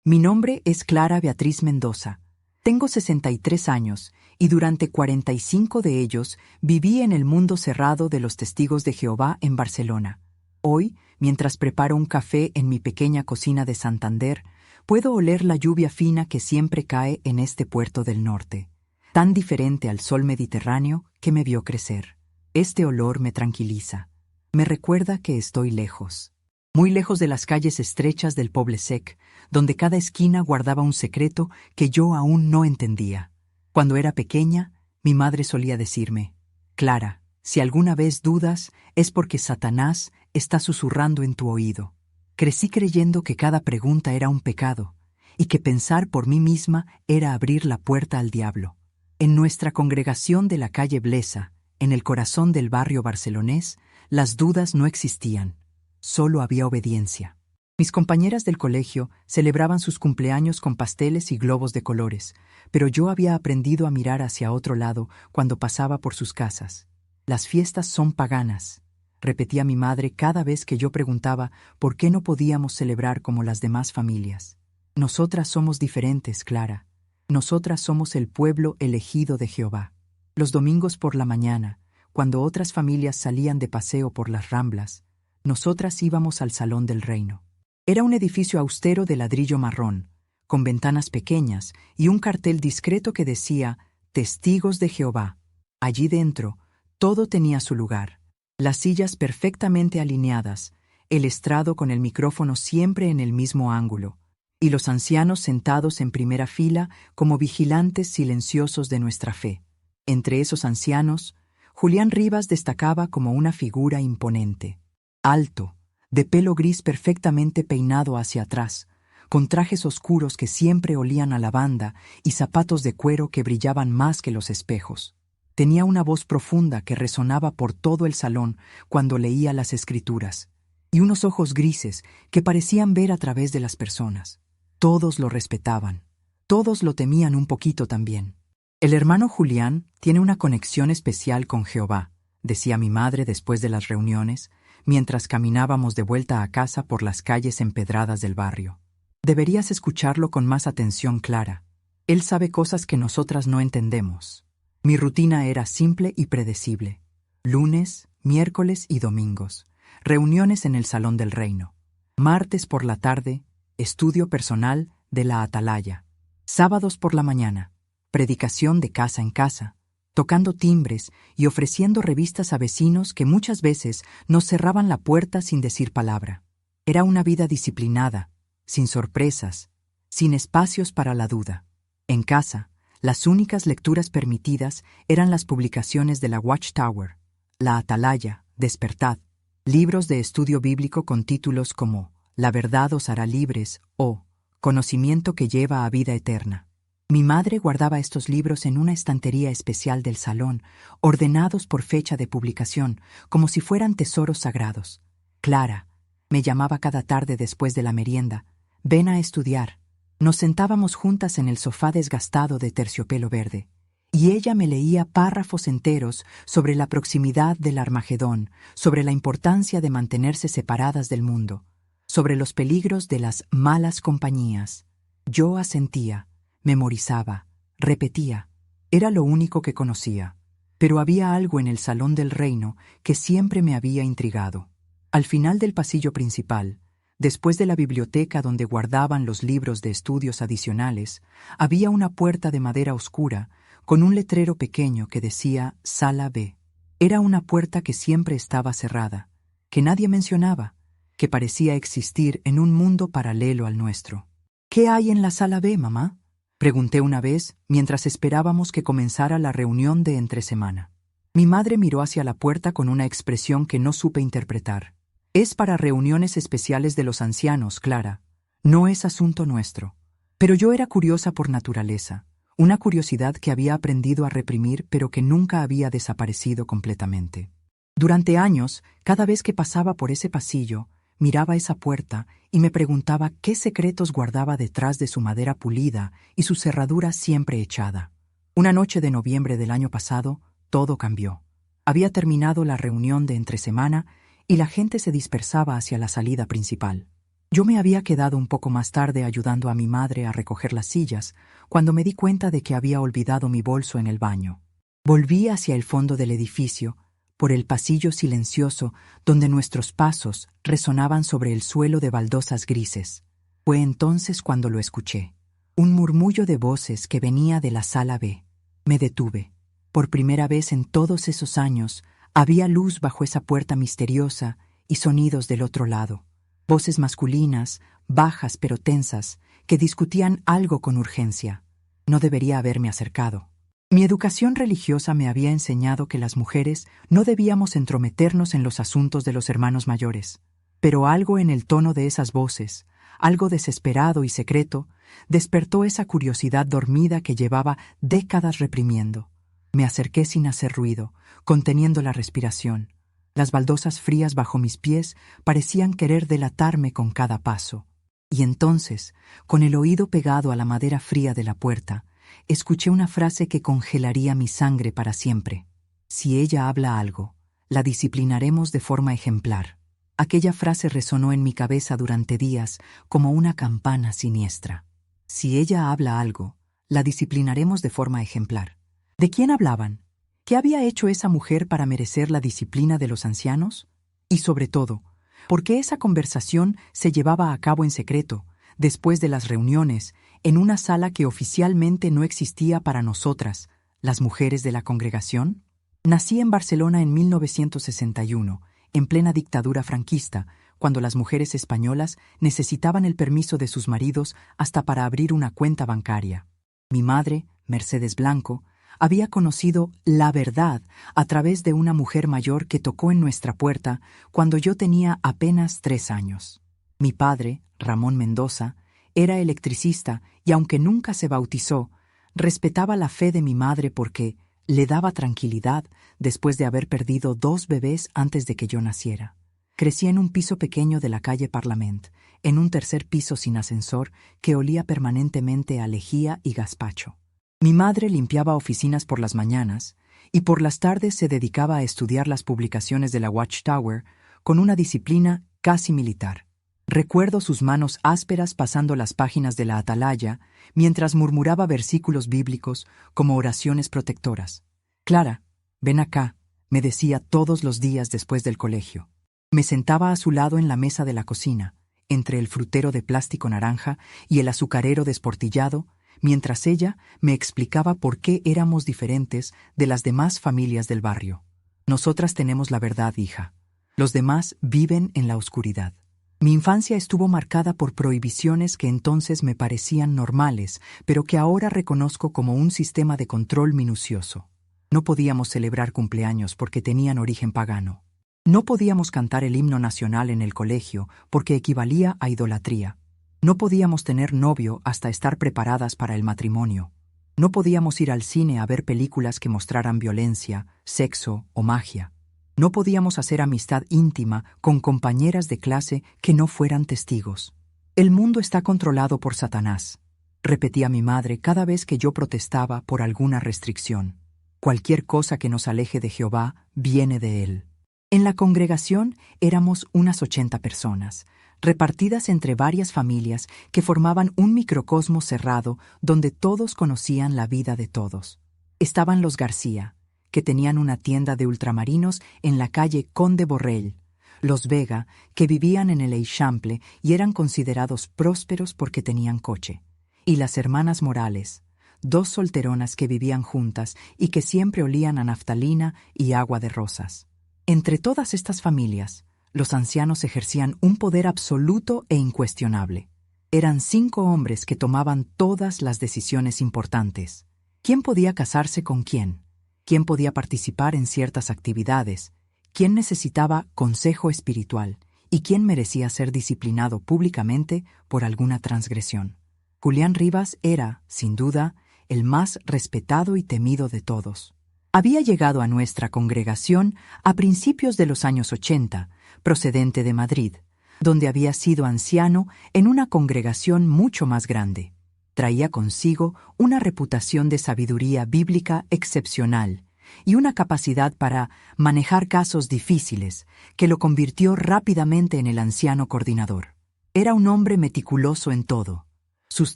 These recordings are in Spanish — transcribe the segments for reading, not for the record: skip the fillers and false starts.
Mi nombre es Clara Beatriz Mendoza. Tengo 63 años y durante 45 de ellos viví en el mundo cerrado de los Testigos de Jehová en Barcelona. Hoy, mientras preparo un café en mi pequeña cocina de Santander, puedo oler la lluvia fina que siempre cae en este puerto del norte, tan diferente al sol mediterráneo que me vio crecer. Este olor me tranquiliza. Me recuerda que estoy lejos. Muy lejos de las calles estrechas del Poble Sec, donde cada esquina guardaba un secreto que yo aún no entendía. Cuando era pequeña, mi madre solía decirme: Clara, si alguna vez dudas, es porque Satanás está susurrando en tu oído. Crecí creyendo que cada pregunta era un pecado, y que pensar por mí misma era abrir la puerta al diablo. En nuestra congregación de la calle Blesa, en el corazón del barrio barcelonés, las dudas no existían. Solo había obediencia. Mis compañeras del colegio celebraban sus cumpleaños con pasteles y globos de colores, pero yo había aprendido a mirar hacia otro lado cuando pasaba por sus casas. Las fiestas son paganas, repetía mi madre cada vez que yo preguntaba por qué no podíamos celebrar como las demás familias. Nosotras somos diferentes, Clara. Nosotras somos el pueblo elegido de Jehová. Los domingos por la mañana, cuando otras familias salían de paseo por las Ramblas, nosotras íbamos al Salón del Reino. Era un edificio austero de ladrillo marrón, con ventanas pequeñas y un cartel discreto que decía Testigos de Jehová. Allí dentro, todo tenía su lugar. Las sillas perfectamente alineadas, el estrado con el micrófono siempre en el mismo ángulo, y los ancianos sentados en primera fila como vigilantes silenciosos de nuestra fe. Entre esos ancianos, Julián Rivas destacaba como una figura imponente. Alto, de pelo gris perfectamente peinado hacia atrás, con trajes oscuros que siempre olían a lavanda y zapatos de cuero que brillaban más que los espejos. Tenía una voz profunda que resonaba por todo el salón cuando leía las Escrituras, y unos ojos grises que parecían ver a través de las personas. Todos lo respetaban, todos lo temían un poquito también. El hermano Julián tiene una conexión especial con Jehová, decía mi madre después de las reuniones, mientras caminábamos de vuelta a casa por las calles empedradas del barrio. Deberías escucharlo con más atención, Clara. Él sabe cosas que nosotras no entendemos. Mi rutina era simple y predecible. Lunes, miércoles y domingos. Reuniones en el Salón del Reino. Martes por la tarde, estudio personal de la Atalaya. Sábados por la mañana, predicación de casa en casa, tocando timbres y ofreciendo revistas a vecinos que muchas veces nos cerraban la puerta sin decir palabra. Era una vida disciplinada, sin sorpresas, sin espacios para la duda. En casa, las únicas lecturas permitidas eran las publicaciones de la Watchtower, la Atalaya, Despertad, libros de estudio bíblico con títulos como La verdad os hará libres o Conocimiento que lleva a vida eterna. Mi madre guardaba estos libros en una estantería especial del salón, ordenados por fecha de publicación, como si fueran tesoros sagrados. Clara, me llamaba cada tarde después de la merienda. Ven a estudiar. Nos sentábamos juntas en el sofá desgastado de terciopelo verde, y ella me leía párrafos enteros sobre la proximidad del Armagedón, sobre la importancia de mantenerse separadas del mundo, sobre los peligros de las malas compañías. Yo asentía. Memorizaba, repetía. Era lo único que conocía. Pero había algo en el Salón del Reino que siempre me había intrigado. Al final del pasillo principal, después de la biblioteca donde guardaban los libros de estudios adicionales, había una puerta de madera oscura con un letrero pequeño que decía Sala B. Era una puerta que siempre estaba cerrada, que nadie mencionaba, que parecía existir en un mundo paralelo al nuestro. ¿Qué hay en la Sala B, mamá?, pregunté una vez mientras esperábamos que comenzara la reunión de entre semana. Mi madre miró hacia la puerta con una expresión que no supe interpretar. Es para reuniones especiales de los ancianos, Clara. No es asunto nuestro. Pero yo era curiosa por naturaleza, una curiosidad que había aprendido a reprimir pero que nunca había desaparecido completamente. Durante años, cada vez que pasaba por ese pasillo, miraba esa puerta y me preguntaba qué secretos guardaba detrás de su madera pulida y su cerradura siempre echada. Una noche de noviembre del año pasado, todo cambió. Había terminado la reunión de entre semana y la gente se dispersaba hacia la salida principal. Yo me había quedado un poco más tarde ayudando a mi madre a recoger las sillas, cuando me di cuenta de que había olvidado mi bolso en el baño. Volví hacia el fondo del edificio, por el pasillo silencioso donde nuestros pasos resonaban sobre el suelo de baldosas grises. Fue entonces cuando lo escuché. Un murmullo de voces que venía de la sala B. Me detuve. Por primera vez en todos esos años, había luz bajo esa puerta misteriosa y sonidos del otro lado. Voces masculinas, bajas pero tensas, que discutían algo con urgencia. No debería haberme acercado. Mi educación religiosa me había enseñado que las mujeres no debíamos entrometernos en los asuntos de los hermanos mayores. Pero algo en el tono de esas voces, algo desesperado y secreto, despertó esa curiosidad dormida que llevaba décadas reprimiendo. Me acerqué sin hacer ruido, conteniendo la respiración. Las baldosas frías bajo mis pies parecían querer delatarme con cada paso. Y entonces, con el oído pegado a la madera fría de la puerta, escuché una frase que congelaría mi sangre para siempre. Si ella habla algo, la disciplinaremos de forma ejemplar. Aquella frase resonó en mi cabeza durante días como una campana siniestra. Si ella habla algo, la disciplinaremos de forma ejemplar. ¿De quién hablaban? ¿Qué había hecho esa mujer para merecer la disciplina de los ancianos? Y sobre todo, ¿por qué esa conversación se llevaba a cabo en secreto, después de las reuniones, en una sala que oficialmente no existía para nosotras, las mujeres de la congregación? Nací en Barcelona en 1961, en plena dictadura franquista, cuando las mujeres españolas necesitaban el permiso de sus maridos hasta para abrir una cuenta bancaria. Mi madre, Mercedes Blanco, había conocido la verdad a través de una mujer mayor que tocó en nuestra puerta cuando yo tenía apenas 3 años. Mi padre, Ramón Mendoza, era electricista y aunque nunca se bautizó, respetaba la fe de mi madre porque le daba tranquilidad después de haber perdido 2 bebés antes de que yo naciera. Crecí en un piso pequeño de la calle Parlament, en un tercer piso sin ascensor que olía permanentemente a lejía y gazpacho. Mi madre limpiaba oficinas por las mañanas y por las tardes se dedicaba a estudiar las publicaciones de la Watchtower con una disciplina casi militar. Recuerdo sus manos ásperas pasando las páginas de la Atalaya mientras murmuraba versículos bíblicos como oraciones protectoras. «Clara, ven acá», me decía todos los días después del colegio. Me sentaba a su lado en la mesa de la cocina, entre el frutero de plástico naranja y el azucarero desportillado, mientras ella me explicaba por qué éramos diferentes de las demás familias del barrio. «Nosotras tenemos la verdad, hija. Los demás viven en la oscuridad». Mi infancia estuvo marcada por prohibiciones que entonces me parecían normales, pero que ahora reconozco como un sistema de control minucioso. No podíamos celebrar cumpleaños porque tenían origen pagano. No podíamos cantar el himno nacional en el colegio porque equivalía a idolatría. No podíamos tener novio hasta estar preparadas para el matrimonio. No podíamos ir al cine a ver películas que mostraran violencia, sexo o magia. No podíamos hacer amistad íntima con compañeras de clase que no fueran testigos. «El mundo está controlado por Satanás», repetía mi madre cada vez que yo protestaba por alguna restricción. «Cualquier cosa que nos aleje de Jehová viene de él». En la congregación éramos unas 80 personas, repartidas entre varias familias que formaban un microcosmo cerrado donde todos conocían la vida de todos. Estaban los García, que tenían una tienda de ultramarinos en la calle Conde Borrell, los Vega, que vivían en el Eixample y eran considerados prósperos porque tenían coche, y las hermanas Morales, 2 solteronas que vivían juntas y que siempre olían a naftalina y agua de rosas. Entre todas estas familias, los ancianos ejercían un poder absoluto e incuestionable. Eran 5 hombres que tomaban todas las decisiones importantes. ¿Quién podía casarse con quién? ¿Quién podía participar en ciertas actividades? ¿Quién necesitaba consejo espiritual? ¿Y quién merecía ser disciplinado públicamente por alguna transgresión? Julián Rivas era, sin duda, el más respetado y temido de todos. Había llegado a nuestra congregación a principios de los años 80, procedente de Madrid, donde había sido anciano en una congregación mucho más grande. Traía consigo una reputación de sabiduría bíblica excepcional y una capacidad para manejar casos difíciles que lo convirtió rápidamente en el anciano coordinador. Era un hombre meticuloso en todo. Sus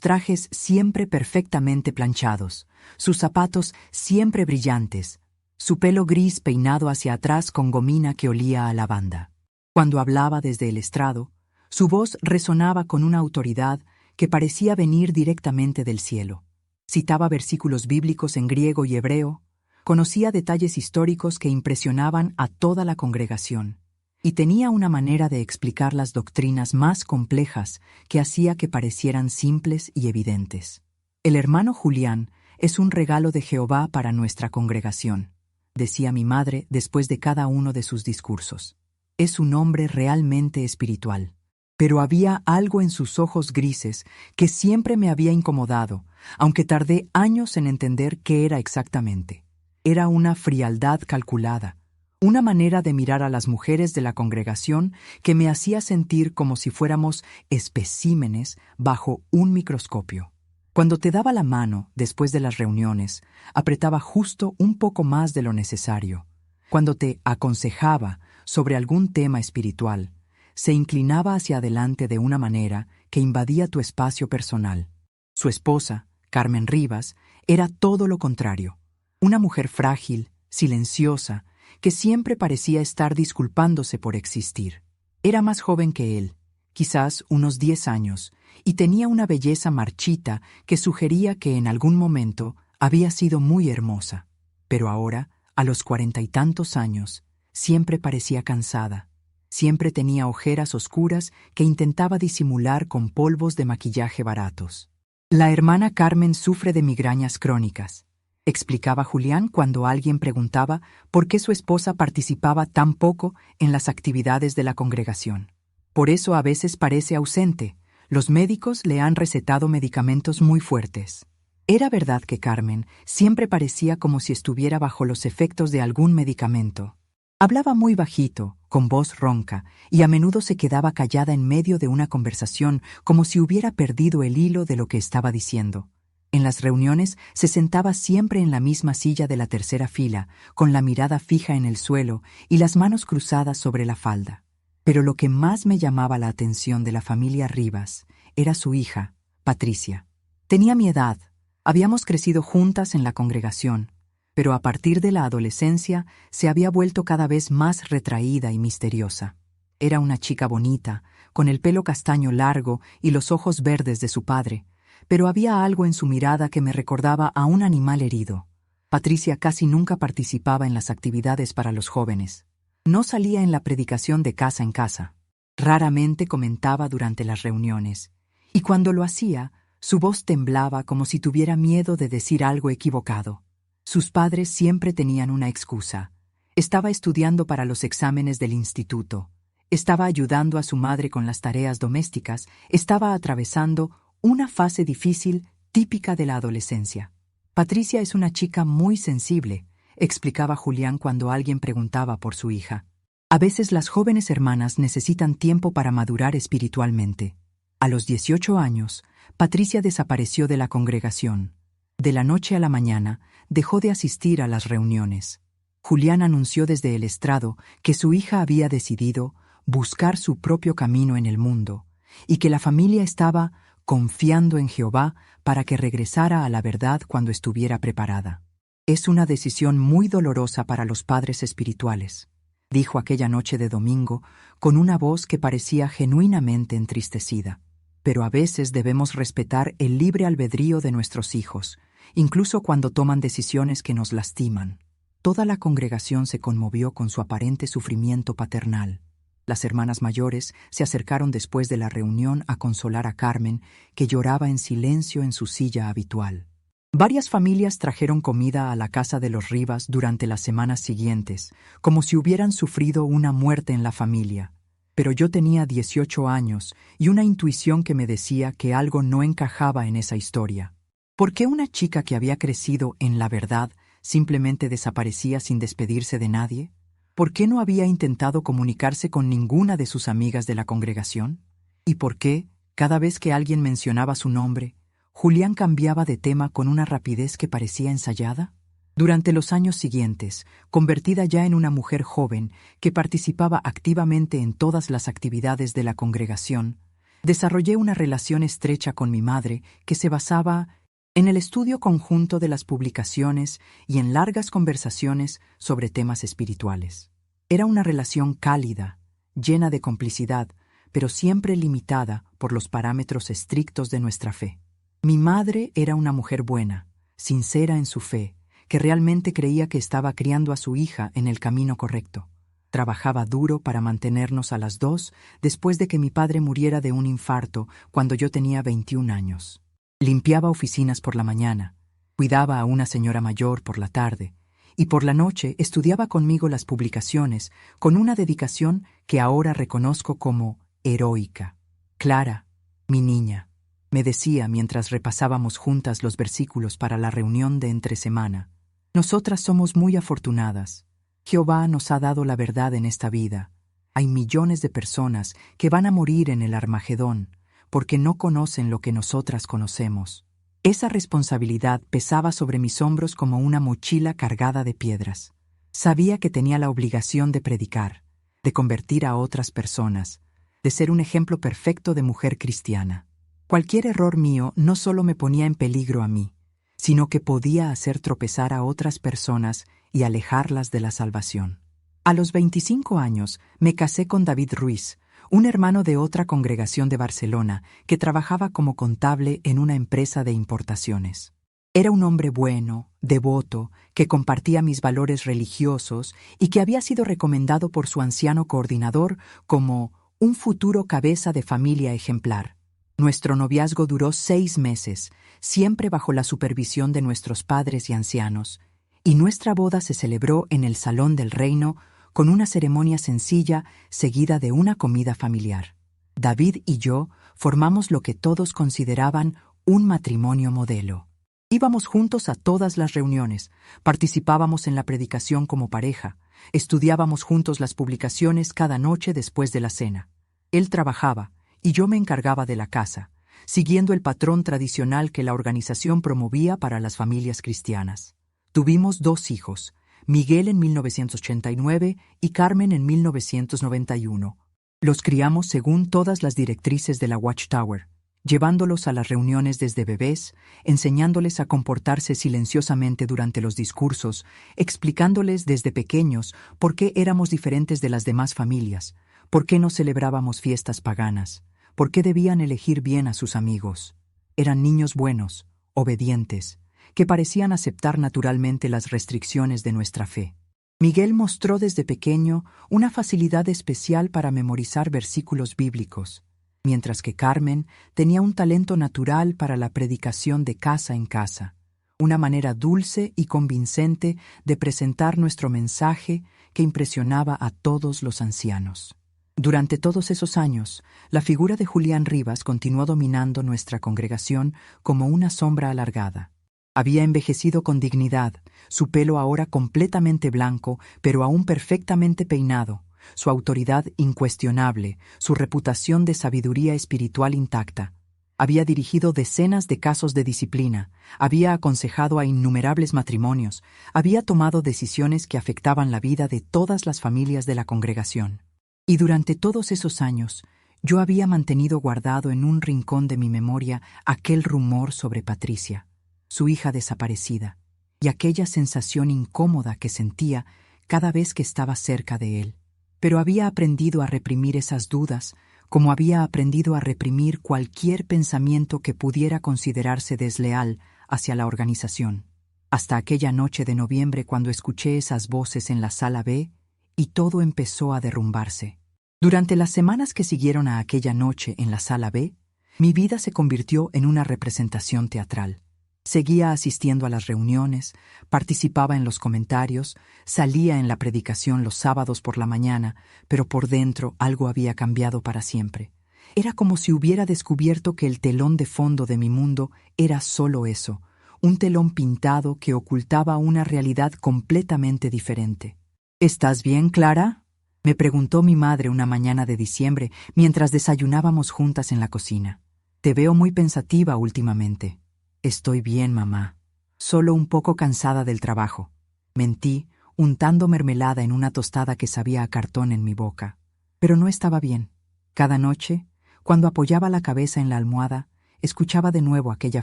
trajes siempre perfectamente planchados, sus zapatos siempre brillantes, su pelo gris peinado hacia atrás con gomina que olía a lavanda. Cuando hablaba desde el estrado, su voz resonaba con una autoridad que parecía venir directamente del cielo. Citaba versículos bíblicos en griego y hebreo, conocía detalles históricos que impresionaban a toda la congregación, y tenía una manera de explicar las doctrinas más complejas que hacía que parecieran simples y evidentes. El hermano Julián es un regalo de Jehová para nuestra congregación, decía mi madre después de cada uno de sus discursos. Es un hombre realmente espiritual. Pero había algo en sus ojos grises que siempre me había incomodado, aunque tardé años en entender qué era exactamente. Era una frialdad calculada, una manera de mirar a las mujeres de la congregación que me hacía sentir como si fuéramos especímenes bajo un microscopio. Cuando te daba la mano después de las reuniones, apretaba justo un poco más de lo necesario. Cuando te aconsejaba sobre algún tema espiritual, se inclinaba hacia adelante de una manera que invadía tu espacio personal. Su esposa, Carmen Rivas, era todo lo contrario. Una mujer frágil, silenciosa, que siempre parecía estar disculpándose por existir. Era más joven que él, quizás unos 10 años, y tenía una belleza marchita que sugería que en algún momento había sido muy hermosa. Pero ahora, a los 40 y tantos años, siempre parecía cansada. Siempre tenía ojeras oscuras que intentaba disimular con polvos de maquillaje baratos. La hermana Carmen sufre de migrañas crónicas, explicaba Julián cuando alguien preguntaba por qué su esposa participaba tan poco en las actividades de la congregación. Por eso a veces parece ausente. Los médicos le han recetado medicamentos muy fuertes. Era verdad que Carmen siempre parecía como si estuviera bajo los efectos de algún medicamento. Hablaba muy bajito, con voz ronca, y a menudo se quedaba callada en medio de una conversación como si hubiera perdido el hilo de lo que estaba diciendo. En las reuniones se sentaba siempre en la misma silla de la tercera fila, con la mirada fija en el suelo y las manos cruzadas sobre la falda. Pero lo que más me llamaba la atención de la familia Rivas era su hija, Patricia. Tenía mi edad, habíamos crecido juntas en la congregación, pero a partir de la adolescencia se había vuelto cada vez más retraída y misteriosa. Era una chica bonita, con el pelo castaño largo y los ojos verdes de su padre, pero había algo en su mirada que me recordaba a un animal herido. Patricia casi nunca participaba en las actividades para los jóvenes. No salía en la predicación de casa en casa. Raramente comentaba durante las reuniones, y cuando lo hacía, su voz temblaba como si tuviera miedo de decir algo equivocado. Sus padres siempre tenían una excusa. Estaba estudiando para los exámenes del instituto. Estaba ayudando a su madre con las tareas domésticas. Estaba atravesando una fase difícil típica de la adolescencia. Patricia es una chica muy sensible, explicaba Julián cuando alguien preguntaba por su hija. A veces las jóvenes hermanas necesitan tiempo para madurar espiritualmente. A los 18 años, Patricia desapareció de la congregación. De la noche a la mañana, dejó de asistir a las reuniones. Julián anunció desde el estrado que su hija había decidido buscar su propio camino en el mundo y que la familia estaba confiando en Jehová para que regresara a la verdad cuando estuviera preparada. Es una decisión muy dolorosa para los padres espirituales, dijo aquella noche de domingo con una voz que parecía genuinamente entristecida. Pero a veces debemos respetar el libre albedrío de nuestros hijos, incluso cuando toman decisiones que nos lastiman. Toda la congregación se conmovió con su aparente sufrimiento paternal. Las hermanas mayores se acercaron después de la reunión a consolar a Carmen, que lloraba en silencio en su silla habitual. Varias familias trajeron comida a la casa de los Rivas durante las semanas siguientes, como si hubieran sufrido una muerte en la familia. Pero yo tenía 18 años y una intuición que me decía que algo no encajaba en esa historia. ¿Por qué una chica que había crecido en la verdad simplemente desaparecía sin despedirse de nadie? ¿Por qué no había intentado comunicarse con ninguna de sus amigas de la congregación? ¿Y por qué, cada vez que alguien mencionaba su nombre, Julián cambiaba de tema con una rapidez que parecía ensayada? Durante los años siguientes, convertida ya en una mujer joven que participaba activamente en todas las actividades de la congregación, Desarrollé una relación estrecha con mi madre que se basaba en el estudio conjunto de las publicaciones y en largas conversaciones sobre temas espirituales. Era una relación cálida, llena de complicidad, pero siempre limitada por los parámetros estrictos de nuestra fe. Mi madre era una mujer buena, sincera en su fe, que realmente creía que estaba criando a su hija en el camino correcto. Trabajaba duro para mantenernos a las dos después de que mi padre muriera de un infarto cuando yo tenía 21 años. Limpiaba oficinas por la mañana, cuidaba a una señora mayor por la tarde, y por la noche estudiaba conmigo las publicaciones con una dedicación que ahora reconozco como heroica. Clara, mi niña, me decía mientras repasábamos juntas los versículos para la reunión de entre semana, nosotras somos muy afortunadas. Jehová nos ha dado la verdad en esta vida. Hay millones de personas que van a morir en el Armagedón porque no conocen lo que nosotras conocemos. Esa responsabilidad pesaba sobre mis hombros como una mochila cargada de piedras. Sabía que tenía la obligación de predicar, de convertir a otras personas, de ser un ejemplo perfecto de mujer cristiana. Cualquier error mío no solo me ponía en peligro a mí, sino que podía hacer tropezar a otras personas y alejarlas de la salvación. A los 25 años me casé con David Ruiz, un hermano de otra congregación de Barcelona que trabajaba como contable en una empresa de importaciones. Era un hombre bueno, devoto, que compartía mis valores religiosos y que había sido recomendado por su anciano coordinador como un futuro cabeza de familia ejemplar. Nuestro noviazgo duró 6 meses, siempre bajo la supervisión de nuestros padres y ancianos, y nuestra boda se celebró en el Salón del Reino con una ceremonia sencilla seguida de una comida familiar. David y yo formamos lo que todos consideraban un matrimonio modelo. Íbamos juntos a todas las reuniones, participábamos en la predicación como pareja, estudiábamos juntos las publicaciones cada noche después de la cena. Él trabajaba y yo me encargaba de la casa, siguiendo el patrón tradicional que la organización promovía para las familias cristianas. Tuvimos 2 hijos, Miguel en 1989 y Carmen en 1991. Los criamos según todas las directrices de la Watchtower, llevándolos a las reuniones desde bebés, enseñándoles a comportarse silenciosamente durante los discursos, explicándoles desde pequeños por qué éramos diferentes de las demás familias, por qué no celebrábamos fiestas paganas, por qué debían elegir bien a sus amigos. Eran niños buenos, obedientes, que parecían aceptar naturalmente las restricciones de nuestra fe. Miguel mostró desde pequeño una facilidad especial para memorizar versículos bíblicos, mientras que Carmen tenía un talento natural para la predicación de casa en casa, una manera dulce y convincente de presentar nuestro mensaje que impresionaba a todos los ancianos. Durante todos esos años, la figura de Julián Rivas continuó dominando nuestra congregación como una sombra alargada. Había envejecido con dignidad, su pelo ahora completamente blanco, pero aún perfectamente peinado, su autoridad incuestionable, su reputación de sabiduría espiritual intacta. Había dirigido decenas de casos de disciplina, había aconsejado a innumerables matrimonios, había tomado decisiones que afectaban la vida de todas las familias de la congregación. Y durante todos esos años, yo había mantenido guardado en un rincón de mi memoria aquel rumor sobre Patricia, su hija desaparecida, y aquella sensación incómoda que sentía cada vez que estaba cerca de él. Pero había aprendido a reprimir esas dudas, como había aprendido a reprimir cualquier pensamiento que pudiera considerarse desleal hacia la organización. Hasta aquella noche de noviembre cuando escuché esas voces en la sala B y todo empezó a derrumbarse. Durante las semanas que siguieron a aquella noche en la sala B, mi vida se convirtió en una representación teatral. Seguía asistiendo a las reuniones, participaba en los comentarios, salía en la predicación los sábados por la mañana, pero por dentro algo había cambiado para siempre. Era como si hubiera descubierto que el telón de fondo de mi mundo era solo eso, un telón pintado que ocultaba una realidad completamente diferente. ¿Estás bien, Clara?, me preguntó mi madre una mañana de diciembre mientras desayunábamos juntas en la cocina. Te veo muy pensativa últimamente. Estoy bien, mamá. Solo un poco cansada del trabajo. Mentí, untando mermelada en una tostada que sabía a cartón en mi boca. Pero no estaba bien. Cada noche, Cuando apoyaba la cabeza en la almohada, escuchaba de nuevo aquella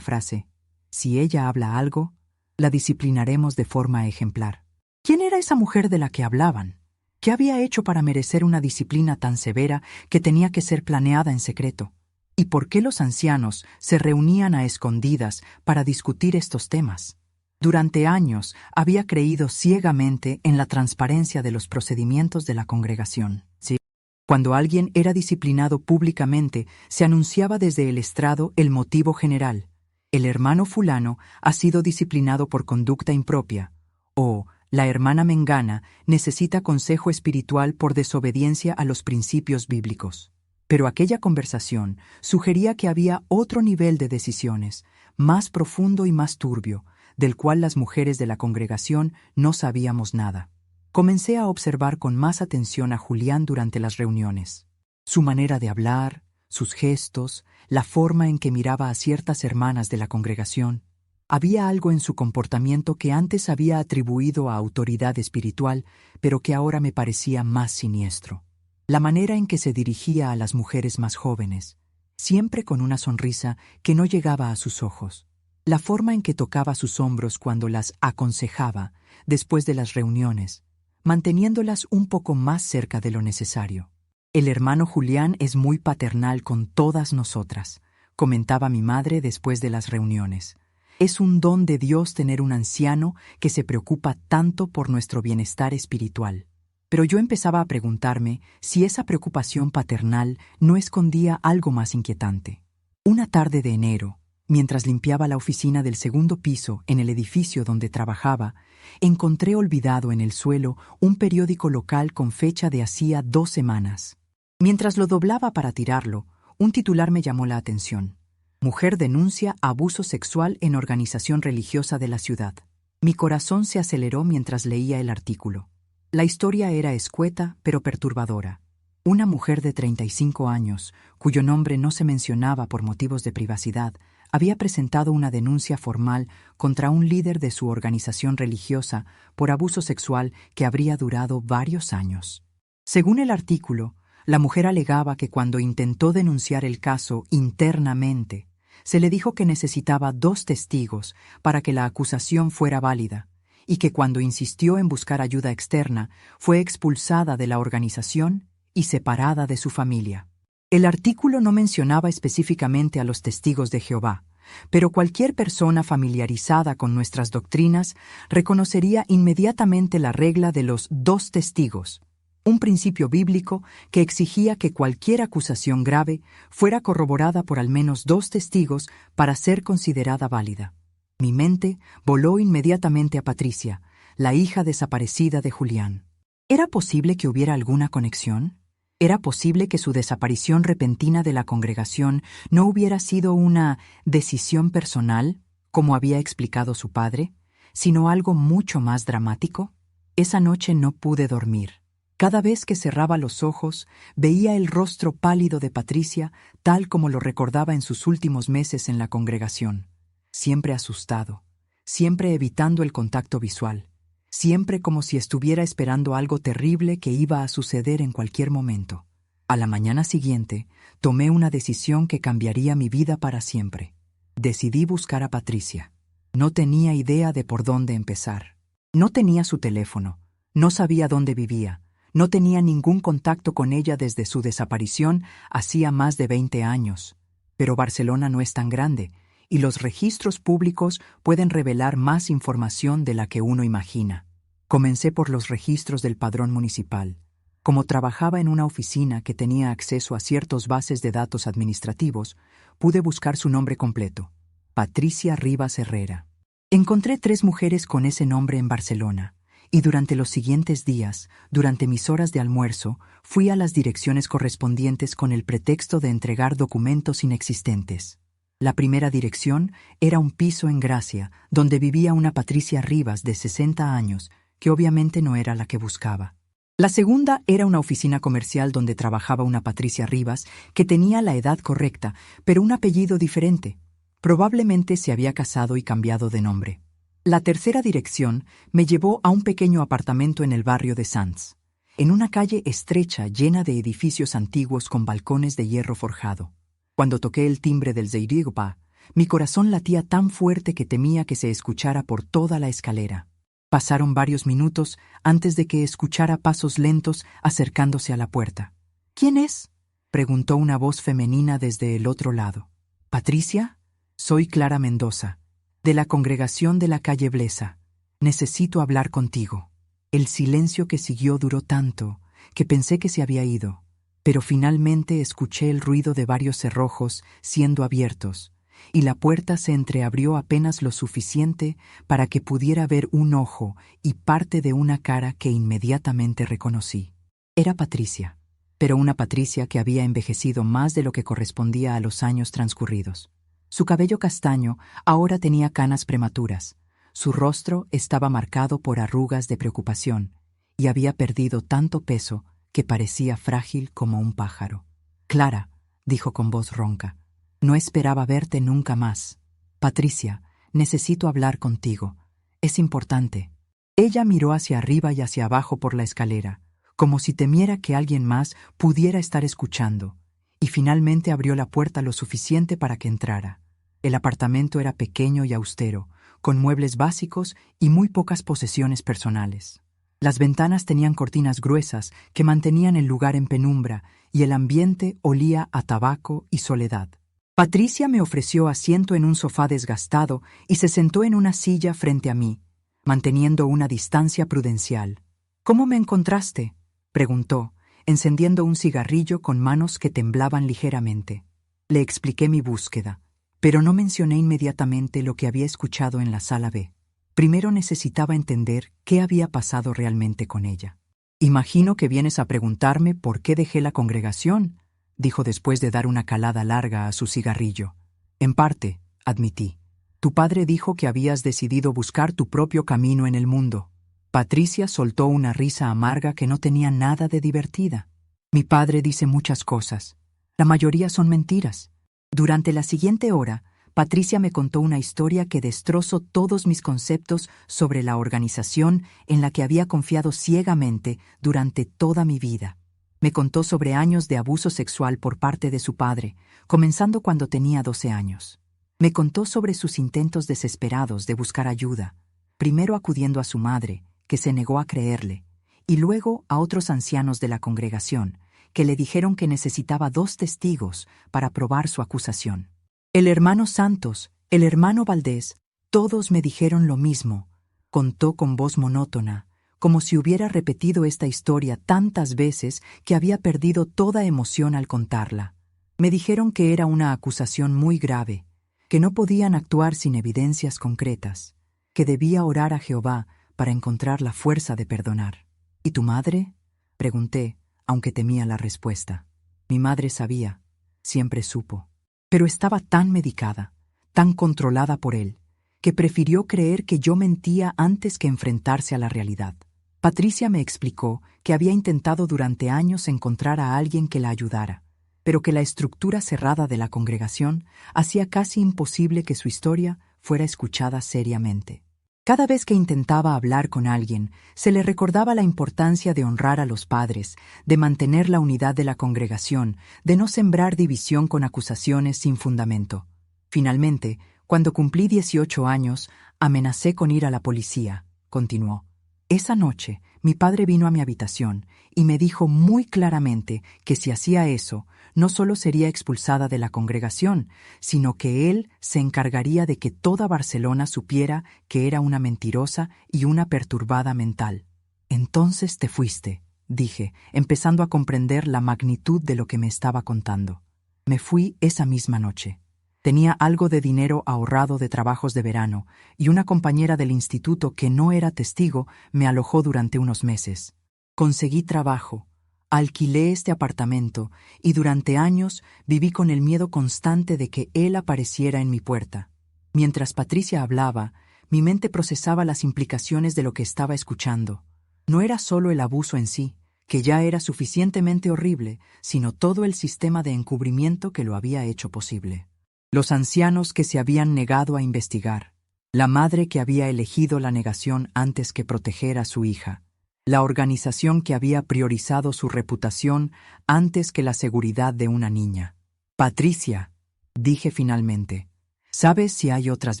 frase: si ella habla algo, la disciplinaremos de forma ejemplar. ¿Quién era esa mujer de la que hablaban? ¿Qué había hecho para merecer una disciplina tan severa que tenía que ser planeada en secreto? ¿Y por qué los ancianos se reunían a escondidas para discutir estos temas? Durante años había creído ciegamente en la transparencia de los procedimientos de la congregación. ¿Sí? Cuando alguien era disciplinado públicamente, se anunciaba desde el estrado el motivo general: el hermano fulano ha sido disciplinado por conducta impropia, o la hermana mengana necesita consejo espiritual por desobediencia a los principios bíblicos. Pero aquella conversación sugería que había otro nivel de decisiones, más profundo y más turbio, del cual las mujeres de la congregación no sabíamos nada. Comencé a observar con más atención a Julián durante las reuniones. Su manera de hablar, sus gestos, la forma en que miraba a ciertas hermanas de la congregación. Había algo en su comportamiento que antes había atribuido a autoridad espiritual, pero que ahora me parecía más siniestro. La manera en que se dirigía a las mujeres más jóvenes, siempre con una sonrisa que no llegaba a sus ojos. La forma en que tocaba sus hombros cuando las aconsejaba después de las reuniones, manteniéndolas un poco más cerca de lo necesario. El hermano Julián es muy paternal con todas nosotras, comentaba mi madre después de las reuniones. Es un don de Dios tener un anciano que se preocupa tanto por nuestro bienestar espiritual. Pero yo empezaba a preguntarme si esa preocupación paternal no escondía algo más inquietante. Una tarde de enero, mientras limpiaba la oficina del segundo piso en el edificio donde trabajaba, encontré olvidado en el suelo un periódico local con fecha de hacía 2 semanas. Mientras lo doblaba para tirarlo, un titular me llamó la atención: Mujer denuncia abuso sexual en organización religiosa de la ciudad. Mi corazón se aceleró mientras leía el artículo. La historia era escueta pero perturbadora. Una mujer de 35 años, cuyo nombre no se mencionaba por motivos de privacidad, había presentado una denuncia formal contra un líder de su organización religiosa por abuso sexual que habría durado varios años. Según el artículo, la mujer alegaba que cuando intentó denunciar el caso internamente, se le dijo que necesitaba 2 testigos para que la acusación fuera válida, y que cuando insistió en buscar ayuda externa, fue expulsada de la organización y separada de su familia. El artículo no mencionaba específicamente a los testigos de Jehová, pero cualquier persona familiarizada con nuestras doctrinas reconocería inmediatamente la regla de los 2 testigos, un principio bíblico que exigía que cualquier acusación grave fuera corroborada por al menos 2 testigos para ser considerada válida. Mi mente voló inmediatamente a Patricia, la hija desaparecida de Julián. ¿Era posible que hubiera alguna conexión? ¿Era posible que su desaparición repentina de la congregación no hubiera sido una decisión personal, como había explicado su padre, sino algo mucho más dramático? Esa noche no pude dormir. Cada vez que cerraba los ojos, veía el rostro pálido de Patricia tal como lo recordaba en sus últimos meses en la congregación. Siempre asustado, siempre evitando el contacto visual, siempre como si estuviera esperando algo terrible que iba a suceder en cualquier momento. A la mañana siguiente, tomé una decisión que cambiaría mi vida para siempre. Decidí buscar a Patricia. No tenía idea de por dónde empezar. No tenía su teléfono, no sabía dónde vivía, no tenía ningún contacto con ella desde su desaparición hacía más de 20 años. Pero Barcelona no es tan grande, y los registros públicos pueden revelar más información de la que uno imagina. Comencé por los registros del padrón municipal. Como trabajaba en una oficina que tenía acceso a ciertas bases de datos administrativos, pude buscar su nombre completo: Patricia Rivas Herrera. Encontré 3 mujeres con ese nombre en Barcelona, y durante los siguientes días, durante mis horas de almuerzo, fui a las direcciones correspondientes con el pretexto de entregar documentos inexistentes. La primera dirección era un piso en Gracia, donde vivía una Patricia Rivas de 60 años, que obviamente no era la que buscaba. La segunda era una oficina comercial donde trabajaba una Patricia Rivas que tenía la edad correcta, pero un apellido diferente. Probablemente se había casado y cambiado de nombre. La tercera dirección me llevó a un pequeño apartamento en el barrio de Sants. en una calle estrecha llena de edificios antiguos con balcones de hierro forjado. Cuando toqué el timbre del Zeirigba, mi corazón latía tan fuerte que temía que se escuchara por toda la escalera. Pasaron varios minutos antes de que escuchara pasos lentos acercándose a la puerta. «¿Quién es?», preguntó una voz femenina desde el otro lado. «¿Patricia? Soy Clara Mendoza, de la congregación de la calle Blesa. Necesito hablar contigo». El silencio que siguió duró tanto que pensé que se había ido, pero finalmente escuché el ruido de varios cerrojos siendo abiertos, y la puerta se entreabrió apenas lo suficiente para que pudiera ver un ojo y parte de una cara que inmediatamente reconocí. Era Patricia, pero una Patricia que había envejecido más de lo que correspondía a los años transcurridos. Su cabello castaño ahora tenía canas prematuras. Su rostro estaba marcado por arrugas de preocupación y había perdido tanto peso que parecía frágil como un pájaro. «Clara», dijo con voz ronca, «no esperaba verte nunca más. Patricia, necesito hablar contigo. Es importante». Ella miró hacia arriba y hacia abajo por la escalera, como si temiera que alguien más pudiera estar escuchando, y finalmente abrió la puerta lo suficiente para que entrara. El apartamento era pequeño y austero, con muebles básicos y muy pocas posesiones personales. Las ventanas tenían cortinas gruesas que mantenían el lugar en penumbra y el ambiente olía a tabaco y soledad. Patricia me ofreció asiento en un sofá desgastado y se sentó en una silla frente a mí, manteniendo una distancia prudencial. «¿Cómo me encontraste?», preguntó, encendiendo un cigarrillo con manos que temblaban ligeramente. Le expliqué mi búsqueda, pero no mencioné inmediatamente lo que había escuchado en la sala B. Primero necesitaba entender qué había pasado realmente con ella. «Imagino que vienes a preguntarme por qué dejé la congregación», dijo después de dar una calada larga a su cigarrillo. «En parte», admití. «Tu padre dijo que habías decidido buscar tu propio camino en el mundo». Patricia soltó una risa amarga que no tenía nada de divertida. «Mi padre dice muchas cosas. La mayoría son mentiras». Durante la siguiente hora, Patricia me contó una historia que destrozó todos mis conceptos sobre la organización en la que había confiado ciegamente durante toda mi vida. Me contó sobre años de abuso sexual por parte de su padre, comenzando cuando tenía 12 años. Me contó sobre sus intentos desesperados de buscar ayuda, primero acudiendo a su madre, que se negó a creerle, y luego a otros ancianos de la congregación, que le dijeron que necesitaba 2 testigos para probar su acusación. El hermano Santos, el hermano Valdés, todos me dijeron lo mismo, contó con voz monótona, como si hubiera repetido esta historia tantas veces que había perdido toda emoción al contarla. Me dijeron que era una acusación muy grave, que no podían actuar sin evidencias concretas, que debía orar a Jehová para encontrar la fuerza de perdonar. «¿Y tu madre?», pregunté, aunque temía la respuesta. Mi madre sabía, siempre supo, pero estaba tan medicada, tan controlada por él, que prefirió creer que yo mentía antes que enfrentarse a la realidad. Patricia me explicó que había intentado durante años encontrar a alguien que la ayudara, pero que la estructura cerrada de la congregación hacía casi imposible que su historia fuera escuchada seriamente. Cada vez que intentaba hablar con alguien, se le recordaba la importancia de honrar a los padres, de mantener la unidad de la congregación, de no sembrar división con acusaciones sin fundamento. Finalmente, cuando cumplí 18 años, amenacé con ir a la policía, continuó. Esa noche, mi padre vino a mi habitación y me dijo muy claramente que si hacía eso, no solo sería expulsada de la congregación, sino que él se encargaría de que toda Barcelona supiera que era una mentirosa y una perturbada mental. «Entonces te fuiste», dije, empezando a comprender la magnitud de lo que me estaba contando. Me fui esa misma noche. Tenía algo de dinero ahorrado de trabajos de verano, y una compañera del instituto que no era testigo me alojó durante unos meses. Conseguí trabajo, alquilé este apartamento y durante años viví con el miedo constante de que él apareciera en mi puerta. Mientras Patricia hablaba, mi mente procesaba las implicaciones de lo que estaba escuchando. No era solo el abuso en sí, que ya era suficientemente horrible, sino todo el sistema de encubrimiento que lo había hecho posible. Los ancianos que se habían negado a investigar, la madre que había elegido la negación antes que proteger a su hija, La organización que había priorizado su reputación antes que la seguridad de una niña. Patricia, dije finalmente, ¿sabes si hay otras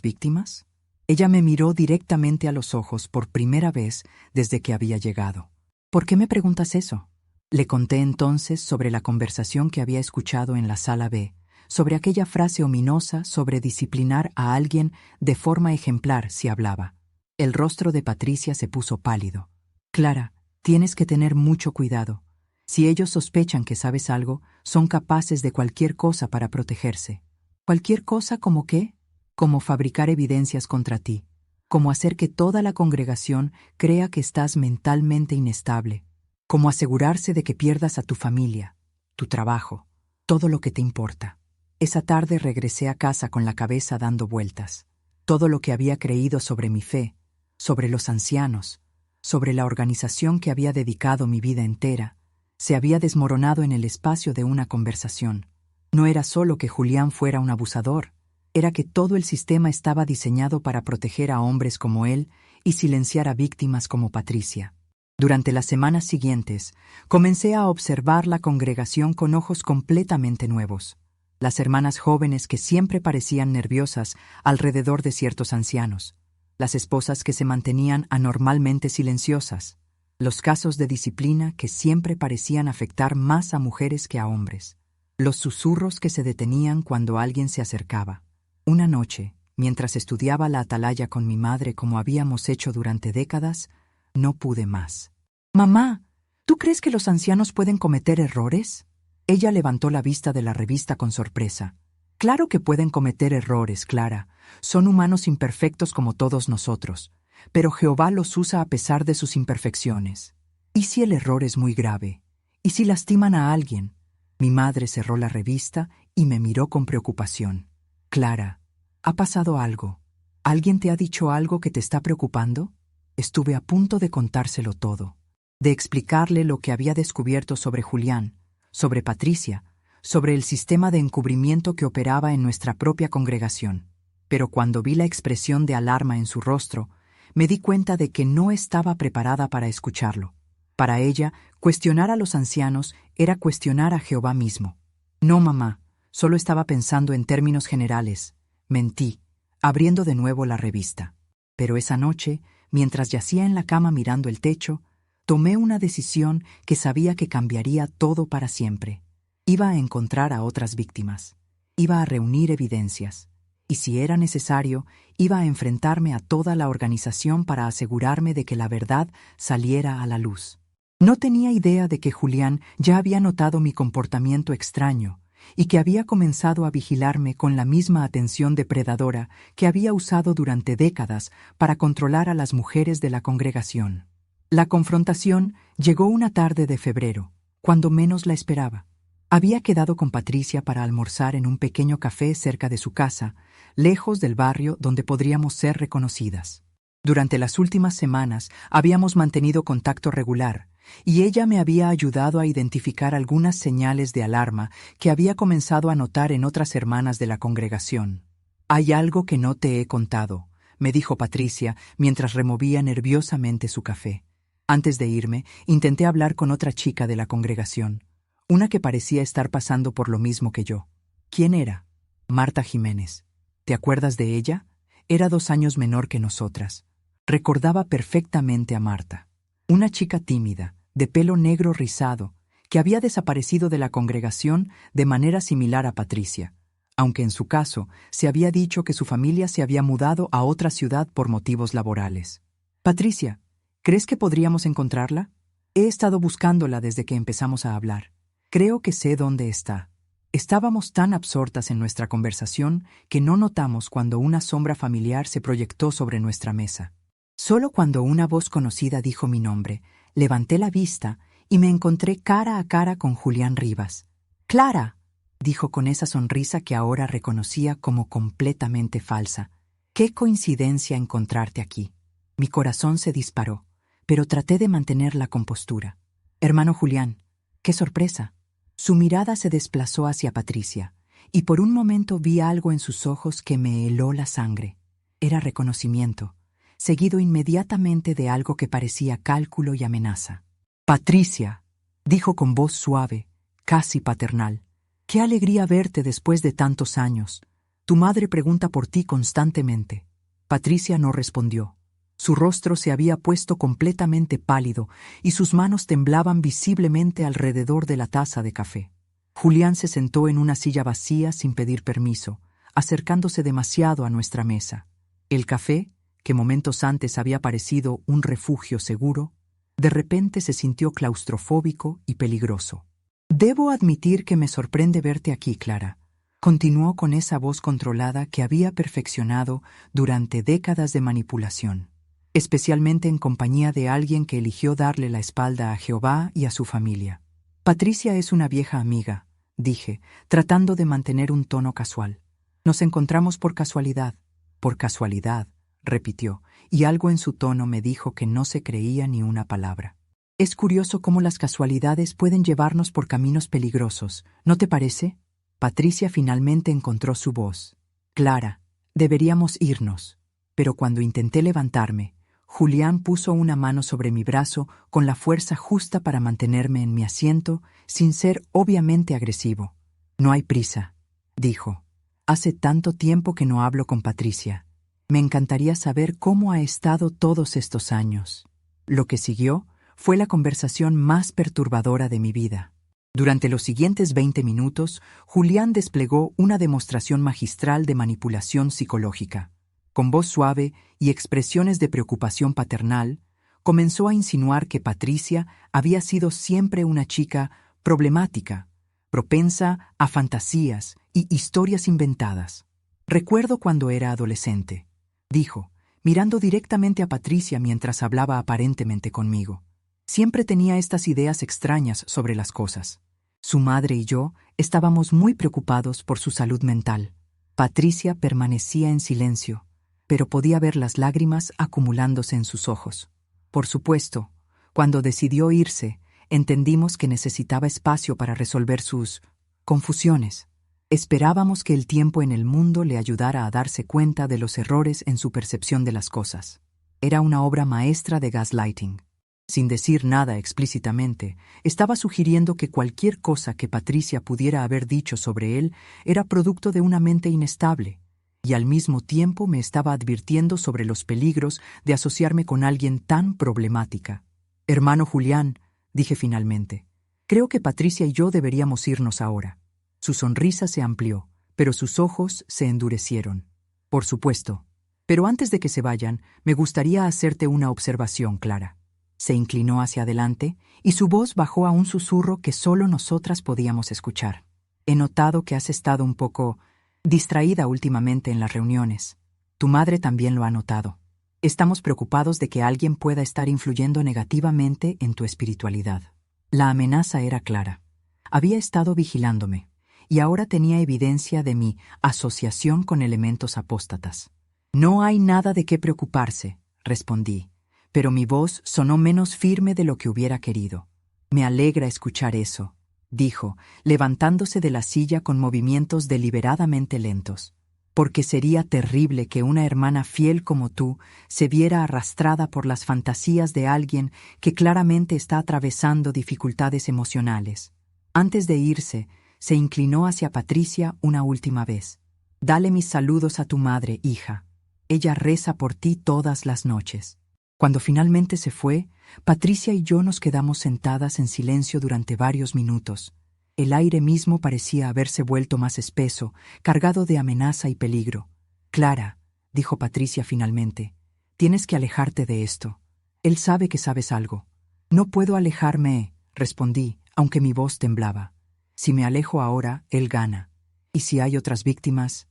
víctimas? Ella me miró directamente a los ojos por primera vez desde que había llegado. ¿Por qué me preguntas eso? Le conté entonces sobre la conversación que había escuchado en la sala B, sobre aquella frase ominosa sobre disciplinar a alguien de forma ejemplar si hablaba. El rostro de Patricia se puso pálido. Clara, tienes que tener mucho cuidado. Si ellos sospechan que sabes algo, son capaces de cualquier cosa para protegerse. ¿Cualquier cosa como qué? Como fabricar evidencias contra ti, como hacer que toda la congregación crea que estás mentalmente inestable, como asegurarse de que pierdas a tu familia, tu trabajo, todo lo que te importa. Esa tarde regresé a casa con la cabeza dando vueltas. Todo lo que había creído sobre mi fe, sobre los ancianos, sobre la organización que había dedicado mi vida entera, se había desmoronado en el espacio de una conversación. No era solo que Julián fuera un abusador, era que todo el sistema estaba diseñado para proteger a hombres como él y silenciar a víctimas como Patricia. Durante las semanas siguientes, comencé a observar la congregación con ojos completamente nuevos. Las hermanas jóvenes que siempre parecían nerviosas alrededor de ciertos ancianos, las esposas que se mantenían anormalmente silenciosas, los casos de disciplina que siempre parecían afectar más a mujeres que a hombres, los susurros que se detenían cuando alguien se acercaba. Una noche, mientras estudiaba la atalaya con mi madre como habíamos hecho durante décadas, no pude más. «Mamá, ¿tú crees que los ancianos pueden cometer errores?» Ella levantó la vista de la revista con sorpresa. «Claro que pueden cometer errores, Clara. Son humanos imperfectos como todos nosotros. Pero Jehová los usa a pesar de sus imperfecciones. ¿Y si el error es muy grave? ¿Y si lastiman a alguien?» Mi madre cerró la revista y me miró con preocupación. «Clara, ¿ha pasado algo? ¿Alguien te ha dicho algo que te está preocupando?» Estuve a punto de contárselo todo, de explicarle lo que había descubierto sobre Julián, sobre Patricia, sobre el sistema de encubrimiento que operaba en nuestra propia congregación. Pero cuando vi la expresión de alarma en su rostro, me di cuenta de que no estaba preparada para escucharlo. Para ella, cuestionar a los ancianos era cuestionar a Jehová mismo. «No, mamá, solo estaba pensando en términos generales», mentí, abriendo de nuevo la revista. Pero esa noche, mientras yacía en la cama mirando el techo, tomé una decisión que sabía que cambiaría todo para siempre. Iba a encontrar a otras víctimas. Iba a reunir evidencias. Y si era necesario, iba a enfrentarme a toda la organización para asegurarme de que la verdad saliera a la luz. No tenía idea de que Julián ya había notado mi comportamiento extraño y que había comenzado a vigilarme con la misma atención depredadora que había usado durante décadas para controlar a las mujeres de la congregación. La confrontación llegó una tarde de febrero, cuando menos la esperaba. Había quedado con Patricia para almorzar en un pequeño café cerca de su casa, lejos del barrio donde podríamos ser reconocidas. Durante las últimas semanas habíamos mantenido contacto regular, y ella me había ayudado a identificar algunas señales de alarma que había comenzado a notar en otras hermanas de la congregación. «Hay algo que no te he contado», me dijo Patricia mientras removía nerviosamente su café. Antes de irme, intenté hablar con otra chica de la congregación, una que parecía estar pasando por lo mismo que yo. «¿Quién era?» «Marta Jiménez. ¿Te acuerdas de ella?» Era 2 años menor que nosotras. Recordaba perfectamente a Marta. Una chica tímida, de pelo negro rizado, que había desaparecido de la congregación de manera similar a Patricia, aunque en su caso se había dicho que su familia se había mudado a otra ciudad por motivos laborales. «Patricia, ¿crees que podríamos encontrarla? He estado buscándola desde que empezamos a hablar. Creo que sé dónde está». Estábamos tan absortas en nuestra conversación que no notamos cuando una sombra familiar se proyectó sobre nuestra mesa. Solo cuando una voz conocida dijo mi nombre, levanté la vista y me encontré cara a cara con Julián Rivas. «Clara», dijo con esa sonrisa que ahora reconocía como completamente falsa. «Qué coincidencia encontrarte aquí». Mi corazón se disparó, pero traté de mantener la compostura. «Hermano Julián, qué sorpresa». Su mirada se desplazó hacia Patricia, y por un momento vi algo en sus ojos que me heló la sangre. Era reconocimiento. seguido inmediatamente de algo que parecía cálculo y amenaza. «Patricia», dijo con voz suave, casi paternal, «qué alegría verte después de tantos años. Tu madre pregunta por ti constantemente». Patricia no respondió. Su rostro se había puesto completamente pálido y sus manos temblaban visiblemente alrededor de la taza de café. Julián se sentó en una silla vacía sin pedir permiso, acercándose demasiado a nuestra mesa. El café, que momentos antes había parecido un refugio seguro, de repente se sintió claustrofóbico y peligroso. «Debo admitir que me sorprende verte aquí, Clara», continuó con esa voz controlada que había perfeccionado durante décadas de manipulación, especialmente en compañía de alguien que eligió darle la espalda a Jehová y a su familia. «Patricia es una vieja amiga», dije, tratando de mantener un tono casual. «Nos encontramos por casualidad». «Por casualidad», repitió, y algo en su tono me dijo que no se creía ni una palabra. «Es curioso cómo las casualidades pueden llevarnos por caminos peligrosos, ¿no te parece?» Patricia finalmente encontró su voz. «Clara, deberíamos irnos». Pero cuando intenté levantarme, Julián puso una mano sobre mi brazo con la fuerza justa para mantenerme en mi asiento, sin ser obviamente agresivo. «No hay prisa», dijo. «Hace tanto tiempo que no hablo con Patricia. Me encantaría saber cómo ha estado todos estos años». Lo que siguió fue la conversación más perturbadora de mi vida. Durante los siguientes 20 minutos, Julián desplegó una demostración magistral de manipulación psicológica. Con voz suave y expresiones de preocupación paternal, comenzó a insinuar que Patricia había sido siempre una chica problemática, propensa a fantasías y historias inventadas. «Recuerdo cuando era adolescente», dijo, mirando directamente a Patricia mientras hablaba aparentemente conmigo. «Siempre tenía estas ideas extrañas sobre las cosas. Su madre y yo estábamos muy preocupados por su salud mental». Patricia permanecía en silencio, pero podía ver las lágrimas acumulándose en sus ojos. Por supuesto, cuando decidió irse, entendimos que necesitaba espacio para resolver sus confusiones. Esperábamos que el tiempo en el mundo le ayudara a darse cuenta de los errores en su percepción de las cosas. Era una obra maestra de gaslighting. Sin decir nada explícitamente, estaba sugiriendo que cualquier cosa que Patricia pudiera haber dicho sobre él era producto de una mente inestable, y al mismo tiempo me estaba advirtiendo sobre los peligros de asociarme con alguien tan problemática. «Hermano Julián», dije finalmente, «creo que Patricia y yo deberíamos irnos ahora». Su sonrisa se amplió, pero sus ojos se endurecieron. «Por supuesto. Pero antes de que se vayan, me gustaría hacerte una observación, Clara». Se inclinó hacia adelante y su voz bajó a un susurro que solo nosotras podíamos escuchar. «He notado que has estado un poco distraída últimamente en las reuniones. Tu madre también lo ha notado. Estamos preocupados de que alguien pueda estar influyendo negativamente en tu espiritualidad». La amenaza era clara. Había estado vigilándome, y ahora tenía evidencia de mi asociación con elementos apóstatas. «No hay nada de qué preocuparse», respondí, pero mi voz sonó menos firme de lo que hubiera querido. «Me alegra escuchar eso», dijo, levantándose de la silla con movimientos deliberadamente lentos, «porque sería terrible que una hermana fiel como tú se viera arrastrada por las fantasías de alguien que claramente está atravesando dificultades emocionales». Antes de irse, se inclinó hacia Patricia una última vez. «Dale mis saludos a tu madre, hija. Ella reza por ti todas las noches». Cuando finalmente se fue, Patricia y yo nos quedamos sentadas en silencio durante varios minutos. El aire mismo parecía haberse vuelto más espeso, cargado de amenaza y peligro. «Clara», dijo Patricia finalmente, «tienes que alejarte de esto. Él sabe que sabes algo». «No puedo alejarme», respondí, aunque mi voz temblaba. «Si me alejo ahora, él gana. Y si hay otras víctimas,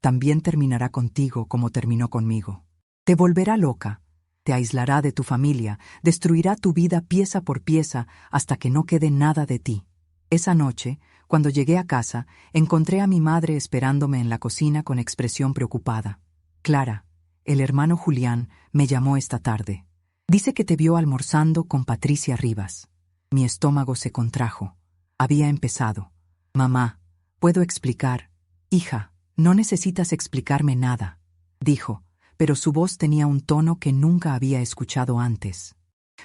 también terminará contigo como terminó conmigo. Te volverá loca, te aislará de tu familia, destruirá tu vida pieza por pieza hasta que no quede nada de ti». Esa noche, cuando llegué a casa, encontré a mi madre esperándome en la cocina con expresión preocupada. «Clara, el hermano Julián me llamó esta tarde. Dice que te vio almorzando con Patricia Rivas». Mi estómago se contrajo. Había empezado. «Mamá, puedo explicar». «Hija, no necesitas explicarme nada», dijo, pero su voz tenía un tono que nunca había escuchado antes.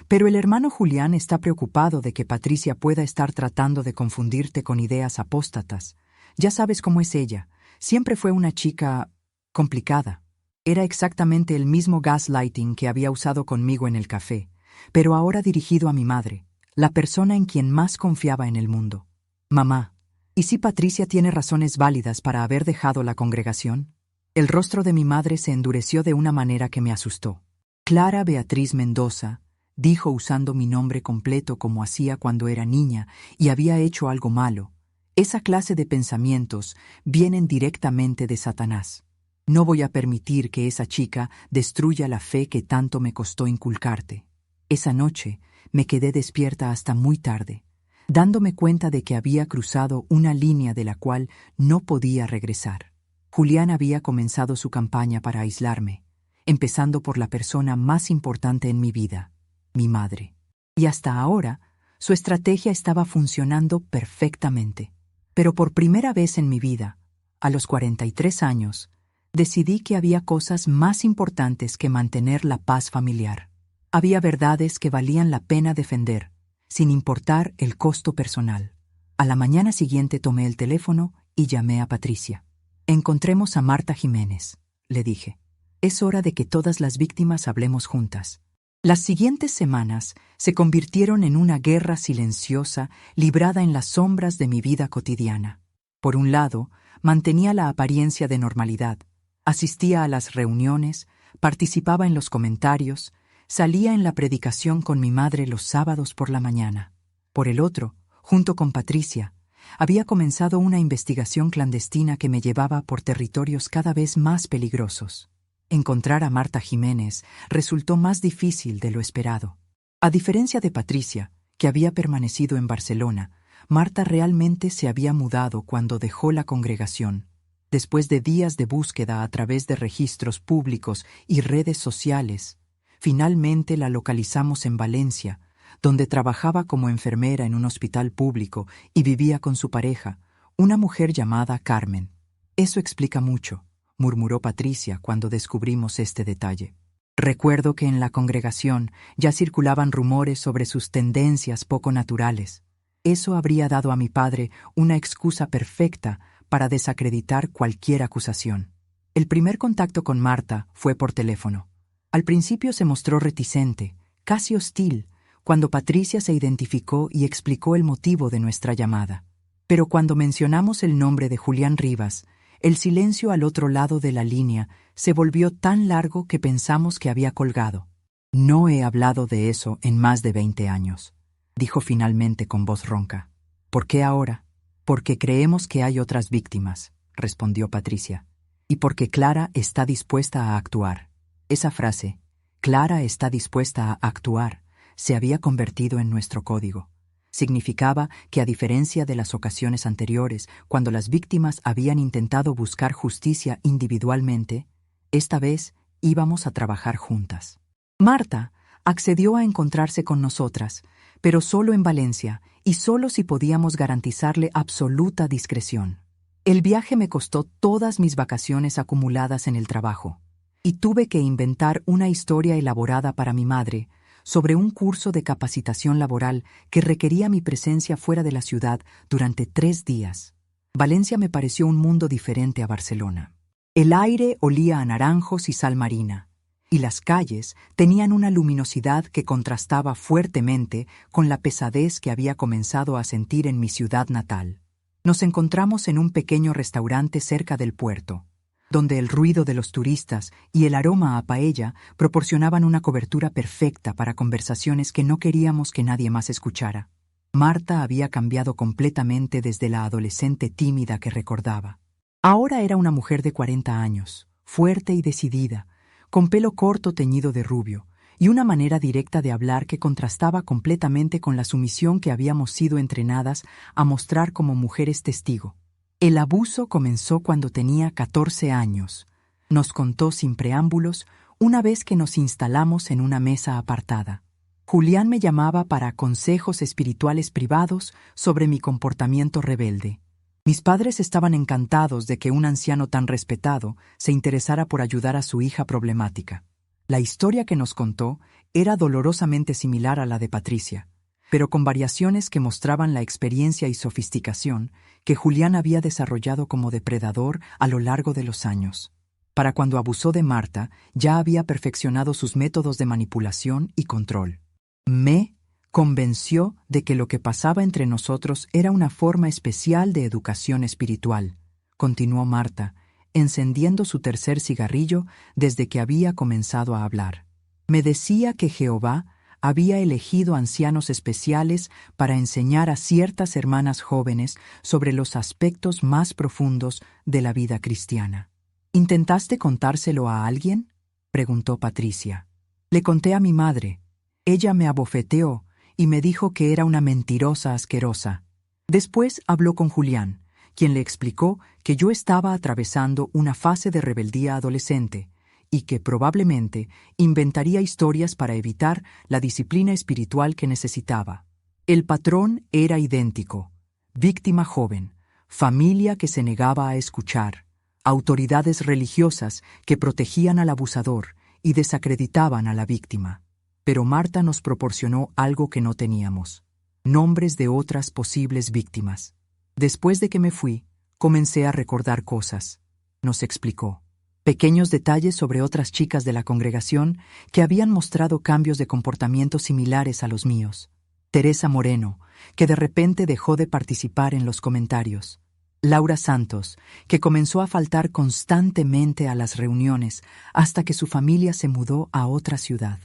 Pero el hermano Julián está preocupado de que Patricia pueda estar tratando de confundirte con ideas apóstatas. Ya sabes cómo es ella. Siempre fue una chica complicada. Era exactamente el mismo gaslighting que había usado conmigo en el café, pero ahora dirigido a mi madre, la persona en quien más confiaba en el mundo. Mamá, ¿y si Patricia tiene razones válidas para haber dejado la congregación? El rostro de mi madre se endureció de una manera que me asustó. Clara Beatriz Mendoza, dijo usando mi nombre completo como hacía cuando era niña y había hecho algo malo. Esa clase de pensamientos vienen directamente de Satanás. No voy a permitir que esa chica destruya la fe que tanto me costó inculcarte. Esa noche me quedé despierta hasta muy tarde, dándome cuenta de que había cruzado una línea de la cual no podía regresar. Julián había comenzado su campaña para aislarme, empezando por la persona más importante en mi vida, mi madre. Y hasta ahora, su estrategia estaba funcionando perfectamente. Pero por primera vez en mi vida, a los 43 años, decidí que había cosas más importantes que mantener la paz familiar. Había verdades que valían la pena defender, sin importar el costo personal. A la mañana siguiente tomé el teléfono y llamé a Patricia. Encontremos a Marta Jiménez, le dije. Es hora de que todas las víctimas hablemos juntas. Las siguientes semanas se convirtieron en una guerra silenciosa librada en las sombras de mi vida cotidiana. Por un lado, mantenía la apariencia de normalidad, asistía a las reuniones, participaba en los comentarios, salía en la predicación con mi madre los sábados por la mañana. Por el otro, junto con Patricia, había comenzado una investigación clandestina que me llevaba por territorios cada vez más peligrosos. Encontrar a Marta Jiménez resultó más difícil de lo esperado. A diferencia de Patricia, que había permanecido en Barcelona, Marta realmente se había mudado cuando dejó la congregación. Después de días de búsqueda a través de registros públicos y redes sociales, finalmente la localizamos en Valencia, donde trabajaba como enfermera en un hospital público y vivía con su pareja, una mujer llamada Carmen. Eso explica mucho, murmuró Patricia cuando descubrimos este detalle. Recuerdo que en la congregación ya circulaban rumores sobre sus tendencias poco naturales. Eso habría dado a mi padre una excusa perfecta para desacreditar cualquier acusación. El primer contacto con Marta fue por teléfono. Al principio se mostró reticente, casi hostil, cuando Patricia se identificó y explicó el motivo de nuestra llamada. Pero cuando mencionamos el nombre de Julián Rivas, el silencio al otro lado de la línea se volvió tan largo que pensamos que había colgado. No he hablado de eso en más de 20 años, dijo finalmente con voz ronca. ¿Por qué ahora? Porque creemos que hay otras víctimas, respondió Patricia, y porque Clara está dispuesta a actuar. Esa frase, Clara está dispuesta a actuar, se había convertido en nuestro código. Significaba que, a diferencia de las ocasiones anteriores, cuando las víctimas habían intentado buscar justicia individualmente, esta vez íbamos a trabajar juntas. Marta accedió a encontrarse con nosotras, pero solo en Valencia y solo si podíamos garantizarle absoluta discreción. El viaje me costó todas mis vacaciones acumuladas en el trabajo, y tuve que inventar una historia elaborada para mi madre sobre un curso de capacitación laboral que requería mi presencia fuera de la ciudad durante 3 días. Valencia me pareció un mundo diferente a Barcelona. El aire olía a naranjos y sal marina, y las calles tenían una luminosidad que contrastaba fuertemente con la pesadez que había comenzado a sentir en mi ciudad natal. Nos encontramos en un pequeño restaurante cerca del puerto, donde el ruido de los turistas y el aroma a paella proporcionaban una cobertura perfecta para conversaciones que no queríamos que nadie más escuchara. Marta había cambiado completamente desde la adolescente tímida que recordaba. Ahora era una mujer de 40 años, fuerte y decidida, con pelo corto teñido de rubio, y una manera directa de hablar que contrastaba completamente con la sumisión que habíamos sido entrenadas a mostrar como mujeres testigo. El abuso comenzó cuando tenía 14 años. Nos contó sin preámbulos una vez que nos instalamos en una mesa apartada. Julián me llamaba para consejos espirituales privados sobre mi comportamiento rebelde. Mis padres estaban encantados de que un anciano tan respetado se interesara por ayudar a su hija problemática. La historia que nos contó era dolorosamente similar a la de Patricia, pero con variaciones que mostraban la experiencia y sofisticación que Julián había desarrollado como depredador a lo largo de los años. Para cuando abusó de Marta, ya había perfeccionado sus métodos de manipulación y control. Me convenció de que lo que pasaba entre nosotros era una forma especial de educación espiritual, continuó Marta, encendiendo su tercer cigarrillo desde que había comenzado a hablar. Me decía que Jehová había elegido ancianos especiales para enseñar a ciertas hermanas jóvenes sobre los aspectos más profundos de la vida cristiana. ¿Intentaste contárselo a alguien?, preguntó Patricia. Le conté a mi madre. Ella me abofeteó y me dijo que era una mentirosa asquerosa. Después habló con Julián, quien le explicó que yo estaba atravesando una fase de rebeldía adolescente y que probablemente inventaría historias para evitar la disciplina espiritual que necesitaba. El patrón era idéntico: víctima joven, familia que se negaba a escuchar, autoridades religiosas que protegían al abusador y desacreditaban a la víctima. Pero Marta nos proporcionó algo que no teníamos: nombres de otras posibles víctimas. Después de que me fui, comencé a recordar cosas, nos explicó. Pequeños detalles sobre otras chicas de la congregación que habían mostrado cambios de comportamiento similares a los míos. Teresa Moreno, que de repente dejó de participar en los comentarios. Laura Santos, que comenzó a faltar constantemente a las reuniones hasta que su familia se mudó a otra ciudad.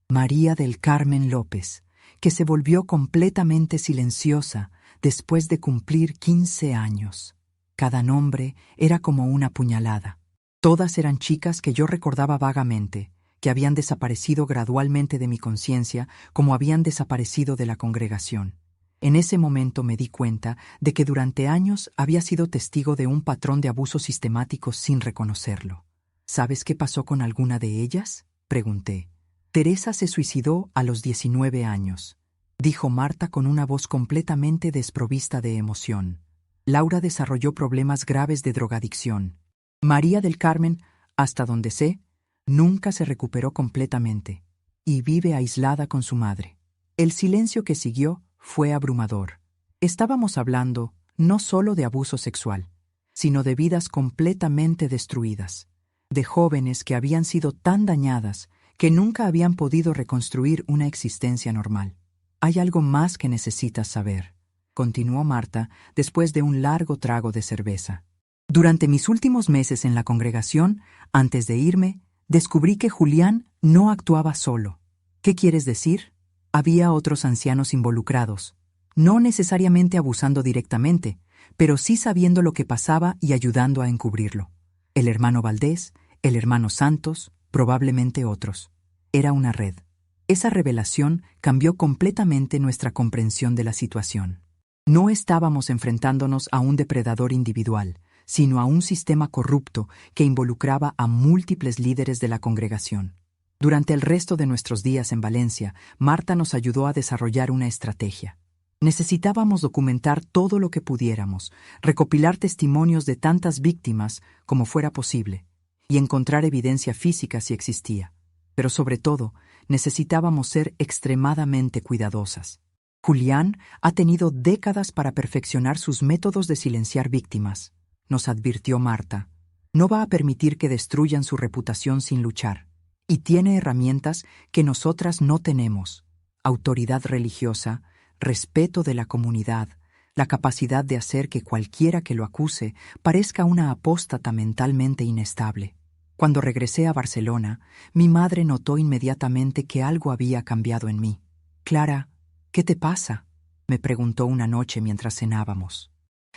María del Carmen López, que se volvió completamente silenciosa después de cumplir 15 años. Cada nombre era como una puñalada. Todas eran chicas que yo recordaba vagamente, que habían desaparecido gradualmente de mi conciencia como habían desaparecido de la congregación. En ese momento me di cuenta de que durante años había sido testigo de un patrón de abuso sistemático sin reconocerlo. ¿Sabes qué pasó con alguna de ellas?, pregunté. Teresa se suicidó a los 19 años, dijo Marta con una voz completamente desprovista de emoción. Laura desarrolló problemas graves de drogadicción. María del Carmen, hasta donde sé, nunca se recuperó completamente y vive aislada con su madre. El silencio que siguió fue abrumador. Estábamos hablando no solo de abuso sexual, sino de vidas completamente destruidas, de jóvenes que habían sido tan dañadas que nunca habían podido reconstruir una existencia normal. Hay algo más que necesitas saber, continuó Marta después de un largo trago de cerveza. Durante mis últimos meses en la congregación, antes de irme, descubrí que Julián no actuaba solo. ¿Qué quieres decir? Había otros ancianos involucrados, no necesariamente abusando directamente, pero sí sabiendo lo que pasaba y ayudando a encubrirlo. El hermano Valdés, el hermano Santos, probablemente otros. Era una red. Esa revelación cambió completamente nuestra comprensión de la situación. No estábamos enfrentándonos a un depredador individual, sino a un sistema corrupto que involucraba a múltiples líderes de la congregación. Durante el resto de nuestros días en Valencia, Marta nos ayudó a desarrollar una estrategia. Necesitábamos documentar todo lo que pudiéramos, recopilar testimonios de tantas víctimas como fuera posible, y encontrar evidencia física si existía. Pero sobre todo, necesitábamos ser extremadamente cuidadosas. Julián ha tenido décadas para perfeccionar sus métodos de silenciar víctimas, nos advirtió Marta. No va a permitir que destruyan su reputación sin luchar. Y tiene herramientas que nosotras no tenemos: autoridad religiosa, respeto de la comunidad, la capacidad de hacer que cualquiera que lo acuse parezca una apóstata mentalmente inestable. Cuando regresé a Barcelona, mi madre notó inmediatamente que algo había cambiado en mí. «Clara, ¿qué te pasa?», me preguntó una noche mientras cenábamos.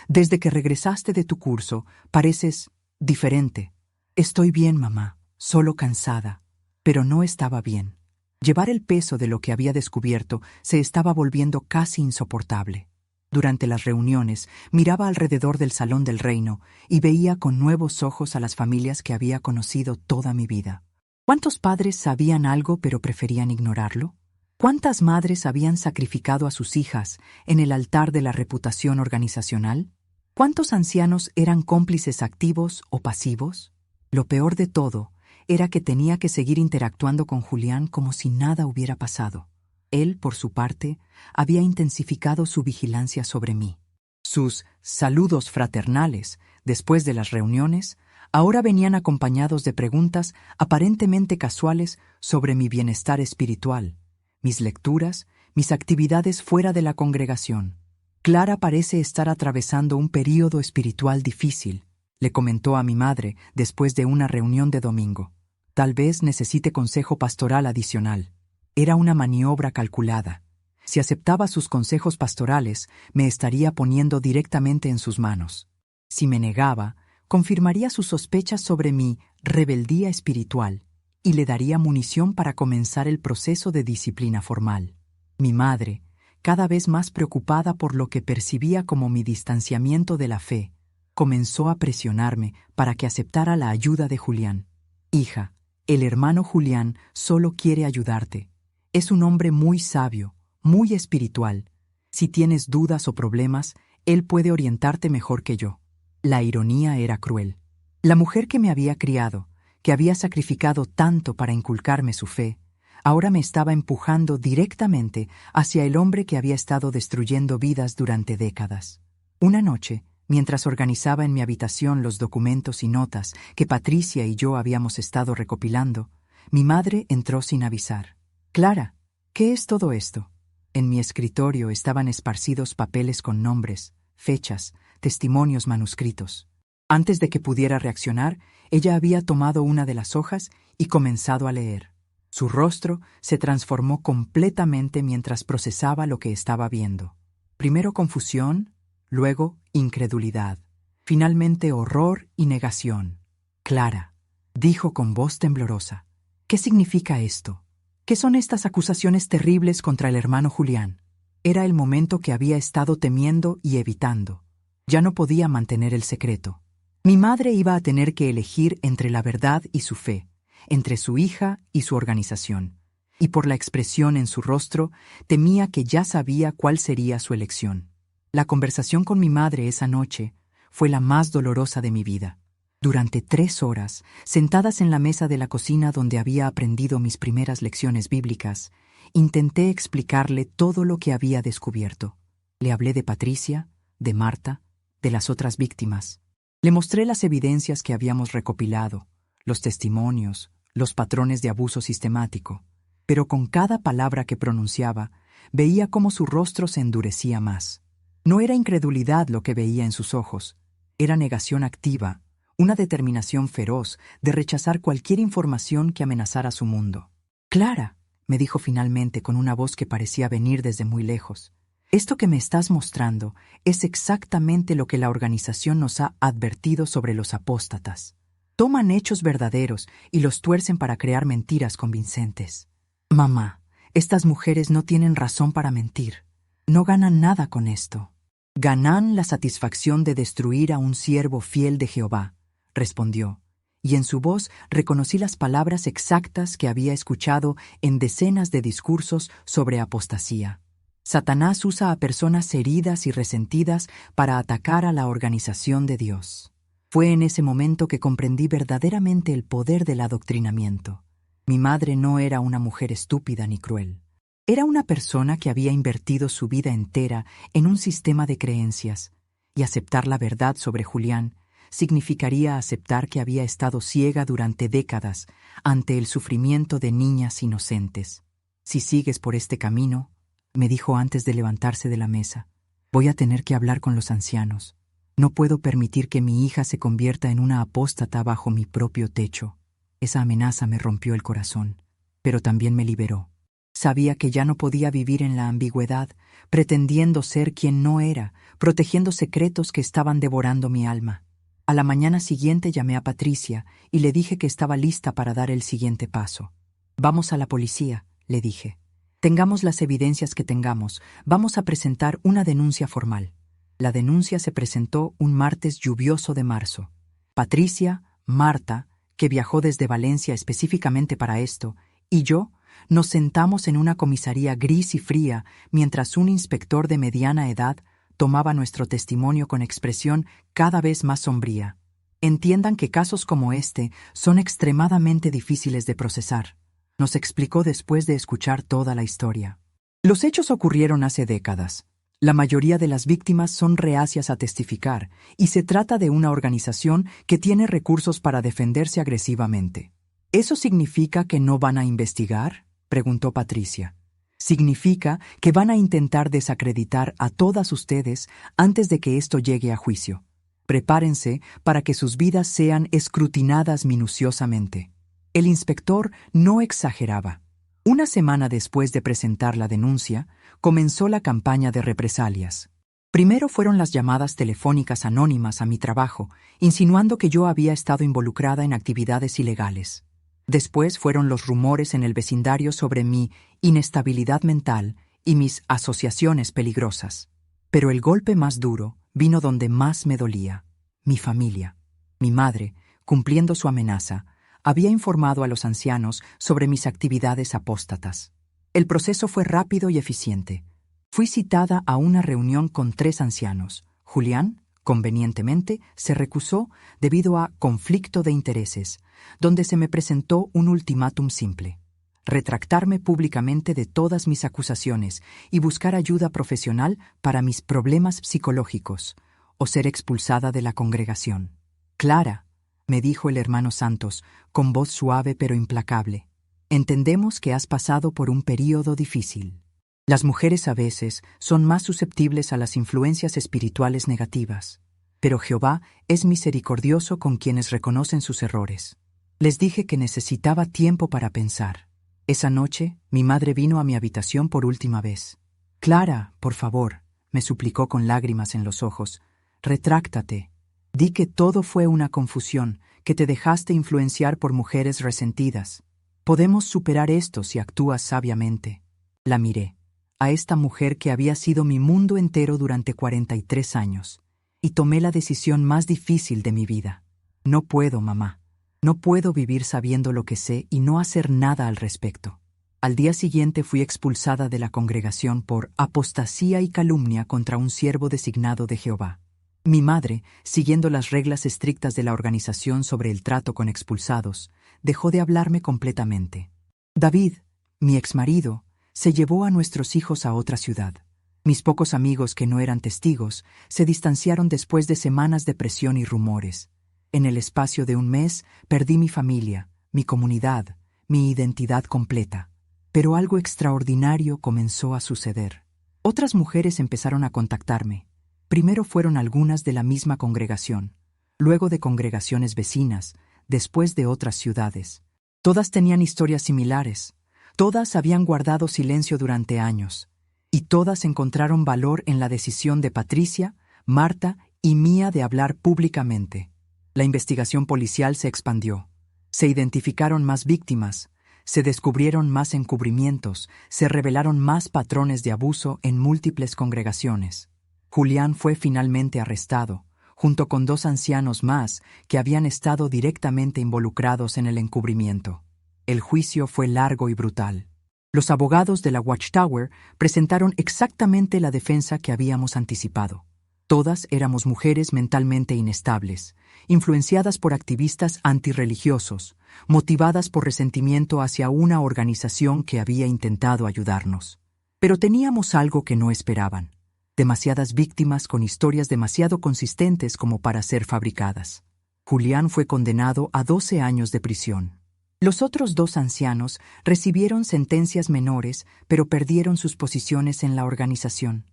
«Desde que regresaste de tu curso, pareces diferente». «Estoy bien, mamá, solo cansada». Pero no estaba bien. Llevar el peso de lo que había descubierto se estaba volviendo casi insoportable. Durante las reuniones, miraba alrededor del Salón del Reino y veía con nuevos ojos a las familias que había conocido toda mi vida. ¿Cuántos padres sabían algo pero preferían ignorarlo? ¿Cuántas madres habían sacrificado a sus hijas en el altar de la reputación organizacional? ¿Cuántos ancianos eran cómplices activos o pasivos? Lo peor de todo era que tenía que seguir interactuando con Julián como si nada hubiera pasado. Él, por su parte, había intensificado su vigilancia sobre mí. Sus saludos fraternales, después de las reuniones, ahora venían acompañados de preguntas aparentemente casuales sobre mi bienestar espiritual, mis lecturas, mis actividades fuera de la congregación. Clara parece estar atravesando un período espiritual difícil, le comentó a mi madre después de una reunión de domingo. Tal vez necesite consejo pastoral adicional. Era una maniobra calculada. Si aceptaba sus consejos pastorales, me estaría poniendo directamente en sus manos. Si me negaba, confirmaría sus sospechas sobre mi rebeldía espiritual y le daría munición para comenzar el proceso de disciplina formal. Mi madre, cada vez más preocupada por lo que percibía como mi distanciamiento de la fe, comenzó a presionarme para que aceptara la ayuda de Julián. Hija, el hermano Julián solo quiere ayudarte. Es un hombre muy sabio, muy espiritual. Si tienes dudas o problemas, él puede orientarte mejor que yo. La ironía era cruel. La mujer que me había criado, que había sacrificado tanto para inculcarme su fe, ahora me estaba empujando directamente hacia el hombre que había estado destruyendo vidas durante décadas. Una noche, mientras organizaba en mi habitación los documentos y notas que Patricia y yo habíamos estado recopilando, mi madre entró sin avisar. «Clara, ¿qué es todo esto?» En mi escritorio estaban esparcidos papeles con nombres, fechas, testimonios manuscritos. Antes de que pudiera reaccionar, ella había tomado una de las hojas y comenzado a leer. Su rostro se transformó completamente mientras procesaba lo que estaba viendo. Primero confusión, luego incredulidad, finalmente horror y negación. «Clara», dijo con voz temblorosa, «¿qué significa esto? ¿Qué son estas acusaciones terribles contra el hermano Julián?» Era el momento que había estado temiendo y evitando. Ya no podía mantener el secreto. Mi madre iba a tener que elegir entre la verdad y su fe, entre su hija y su organización, y por la expresión en su rostro temía que ya sabía cuál sería su elección. La conversación con mi madre esa noche fue la más dolorosa de mi vida. Durante 3 horas, sentadas en la mesa de la cocina donde había aprendido mis primeras lecciones bíblicas, intenté explicarle todo lo que había descubierto. Le hablé de Patricia, de Marta, de las otras víctimas. Le mostré las evidencias que habíamos recopilado, los testimonios, los patrones de abuso sistemático, pero con cada palabra que pronunciaba, veía cómo su rostro se endurecía más. No era incredulidad lo que veía en sus ojos, era negación activa, una determinación feroz de rechazar cualquier información que amenazara su mundo. «Clara», me dijo finalmente con una voz que parecía venir desde muy lejos, «esto que me estás mostrando es exactamente lo que la organización nos ha advertido sobre los apóstatas. Toman hechos verdaderos y los tuercen para crear mentiras convincentes. Mamá, estas mujeres no tienen razón para mentir. No ganan nada con esto. Ganan la satisfacción de destruir a un siervo fiel de Jehová», respondió, y en su voz reconocí las palabras exactas que había escuchado en decenas de discursos sobre apostasía. Satanás usa a personas heridas y resentidas para atacar a la organización de Dios. Fue en ese momento que comprendí verdaderamente el poder del adoctrinamiento. Mi madre no era una mujer estúpida ni cruel. Era una persona que había invertido su vida entera en un sistema de creencias, y aceptar la verdad sobre Julián significaría aceptar que había estado ciega durante décadas ante el sufrimiento de niñas inocentes. «Si sigues por este camino», me dijo antes de levantarse de la mesa, «voy a tener que hablar con los ancianos. No puedo permitir que mi hija se convierta en una apóstata bajo mi propio techo». Esa amenaza me rompió el corazón, pero también me liberó. Sabía que ya no podía vivir en la ambigüedad, pretendiendo ser quien no era, protegiendo secretos que estaban devorando mi alma. A la mañana siguiente llamé a Patricia y le dije que estaba lista para dar el siguiente paso. «Vamos a la policía», le dije. «Tengamos las evidencias que tengamos, vamos a presentar una denuncia formal». La denuncia se presentó un martes lluvioso de marzo. Patricia, Marta, que viajó desde Valencia específicamente para esto, y yo nos sentamos en una comisaría gris y fría mientras un inspector de mediana edad tomaba nuestro testimonio con expresión cada vez más sombría. Entiendan que casos como este son extremadamente difíciles de procesar, nos explicó después de escuchar toda la historia. Los hechos ocurrieron hace décadas. La mayoría de las víctimas son reacias a testificar, y se trata de una organización que tiene recursos para defenderse agresivamente. ¿Eso significa que no van a investigar?, preguntó Patricia. Significa que van a intentar desacreditar a todas ustedes antes de que esto llegue a juicio. Prepárense para que sus vidas sean escrutinadas minuciosamente. El inspector no exageraba. Una semana después de presentar la denuncia, comenzó la campaña de represalias. Primero fueron las llamadas telefónicas anónimas a mi trabajo, insinuando que yo había estado involucrada en actividades ilegales. Después fueron los rumores en el vecindario sobre mi inestabilidad mental y mis asociaciones peligrosas. Pero el golpe más duro vino donde más me dolía: mi familia. Mi madre, cumpliendo su amenaza, había informado a los ancianos sobre mis actividades apóstatas. El proceso fue rápido y eficiente. Fui citada a una reunión con 3 ancianos. Julián, convenientemente, se recusó debido a conflicto de intereses, donde se me presentó un ultimátum simple: retractarme públicamente de todas mis acusaciones y buscar ayuda profesional para mis problemas psicológicos, o ser expulsada de la congregación. Clara, me dijo el hermano Santos, con voz suave pero implacable, entendemos que has pasado por un período difícil. Las mujeres a veces son más susceptibles a las influencias espirituales negativas, pero Jehová es misericordioso con quienes reconocen sus errores. Les dije que necesitaba tiempo para pensar. Esa noche, mi madre vino a mi habitación por última vez. Clara, por favor, me suplicó con lágrimas en los ojos, retráctate. Di que todo fue una confusión, que te dejaste influenciar por mujeres resentidas. Podemos superar esto si actúas sabiamente. La miré, a esta mujer que había sido mi mundo entero durante 43 años, y tomé la decisión más difícil de mi vida. No puedo, mamá. No puedo vivir sabiendo lo que sé y no hacer nada al respecto. Al día siguiente fui expulsada de la congregación por apostasía y calumnia contra un siervo designado de Jehová. Mi madre, siguiendo las reglas estrictas de la organización sobre el trato con expulsados, dejó de hablarme completamente. David, mi exmarido, se llevó a nuestros hijos a otra ciudad. Mis pocos amigos que no eran testigos se distanciaron después de semanas de presión y rumores. En el espacio de un mes perdí mi familia, mi comunidad, mi identidad completa. Pero algo extraordinario comenzó a suceder. Otras mujeres empezaron a contactarme. Primero fueron algunas de la misma congregación, luego de congregaciones vecinas, después de otras ciudades. Todas tenían historias similares, todas habían guardado silencio durante años, y todas encontraron valor en la decisión de Patricia, Marta y mía de hablar públicamente. La investigación policial se expandió. Se identificaron más víctimas, se descubrieron más encubrimientos, se revelaron más patrones de abuso en múltiples congregaciones. Julián fue finalmente arrestado, junto con 2 ancianos más que habían estado directamente involucrados en el encubrimiento. El juicio fue largo y brutal. Los abogados de la Watchtower presentaron exactamente la defensa que habíamos anticipado. Todas éramos mujeres mentalmente inestables, influenciadas por activistas antirreligiosos, motivadas por resentimiento hacia una organización que había intentado ayudarnos. Pero teníamos algo que no esperaban: demasiadas víctimas con historias demasiado consistentes como para ser fabricadas. Julián fue condenado a 12 años de prisión. Los otros 2 ancianos recibieron sentencias menores, pero perdieron sus posiciones en la organización.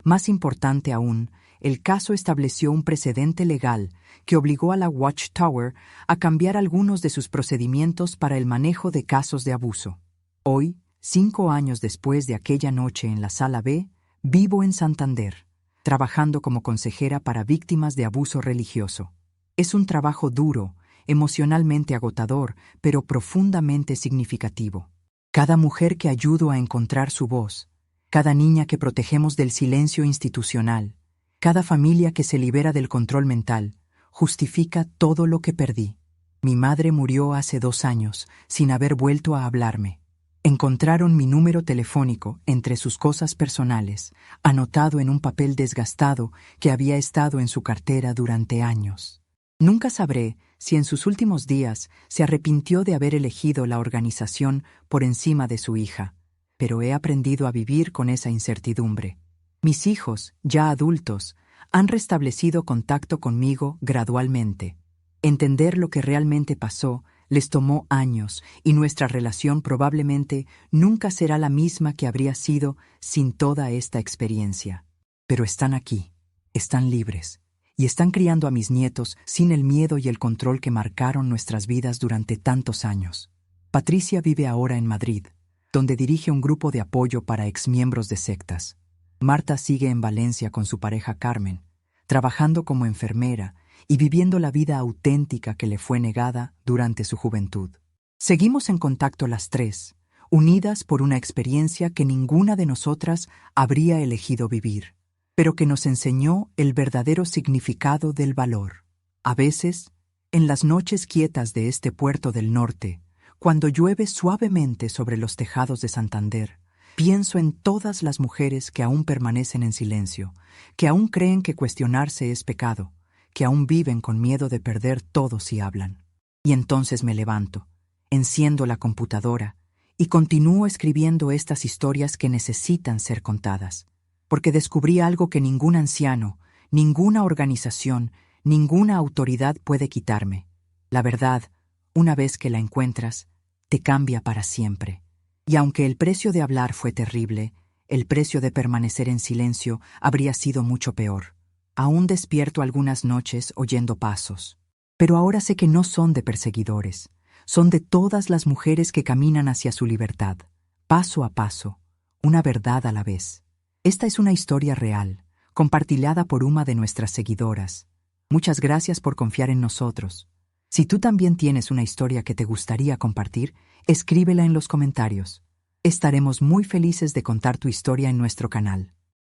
Más importante aún, el caso estableció un precedente legal que obligó a la Watchtower a cambiar algunos de sus procedimientos para el manejo de casos de abuso. Hoy, 5 años después de aquella noche en la Sala B, vivo en Santander, trabajando como consejera para víctimas de abuso religioso. Es un trabajo duro, emocionalmente agotador, pero profundamente significativo. Cada mujer que ayudo a encontrar su voz, cada niña que protegemos del silencio institucional, cada familia que se libera del control mental, justifica todo lo que perdí. Mi madre murió hace 2 años, sin haber vuelto a hablarme. Encontraron mi número telefónico entre sus cosas personales, anotado en un papel desgastado que había estado en su cartera durante años. Nunca sabré si en sus últimos días se arrepintió de haber elegido la organización por encima de su hija, pero he aprendido a vivir con esa incertidumbre. Mis hijos, ya adultos, han restablecido contacto conmigo gradualmente. Entender lo que realmente pasó les tomó años y nuestra relación probablemente nunca será la misma que habría sido sin toda esta experiencia. Pero están aquí, están libres, y están criando a mis nietos sin el miedo y el control que marcaron nuestras vidas durante tantos años. Patricia vive ahora en Madrid, donde dirige un grupo de apoyo para exmiembros de sectas. Marta sigue en Valencia con su pareja Carmen, trabajando como enfermera y viviendo la vida auténtica que le fue negada durante su juventud. Seguimos en contacto las tres, unidas por una experiencia que ninguna de nosotras habría elegido vivir, pero que nos enseñó el verdadero significado del valor. A veces, en las noches quietas de este puerto del norte, cuando llueve suavemente sobre los tejados de Santander, pienso en todas las mujeres que aún permanecen en silencio, que aún creen que cuestionarse es pecado, que aún viven con miedo de perder todo si hablan. Y entonces me levanto, enciendo la computadora y continúo escribiendo estas historias que necesitan ser contadas, porque descubrí algo que ningún anciano, ninguna organización, ninguna autoridad puede quitarme. La verdad, una vez que la encuentras, te cambia para siempre. Y aunque el precio de hablar fue terrible, el precio de permanecer en silencio habría sido mucho peor. Aún despierto algunas noches oyendo pasos, pero ahora sé que no son de perseguidores, son de todas las mujeres que caminan hacia su libertad, paso a paso, una verdad a la vez. Esta es una historia real, compartida por una de nuestras seguidoras. Muchas gracias por confiar en nosotros. Si tú también tienes una historia que te gustaría compartir, escríbela en los comentarios. Estaremos muy felices de contar tu historia en nuestro canal.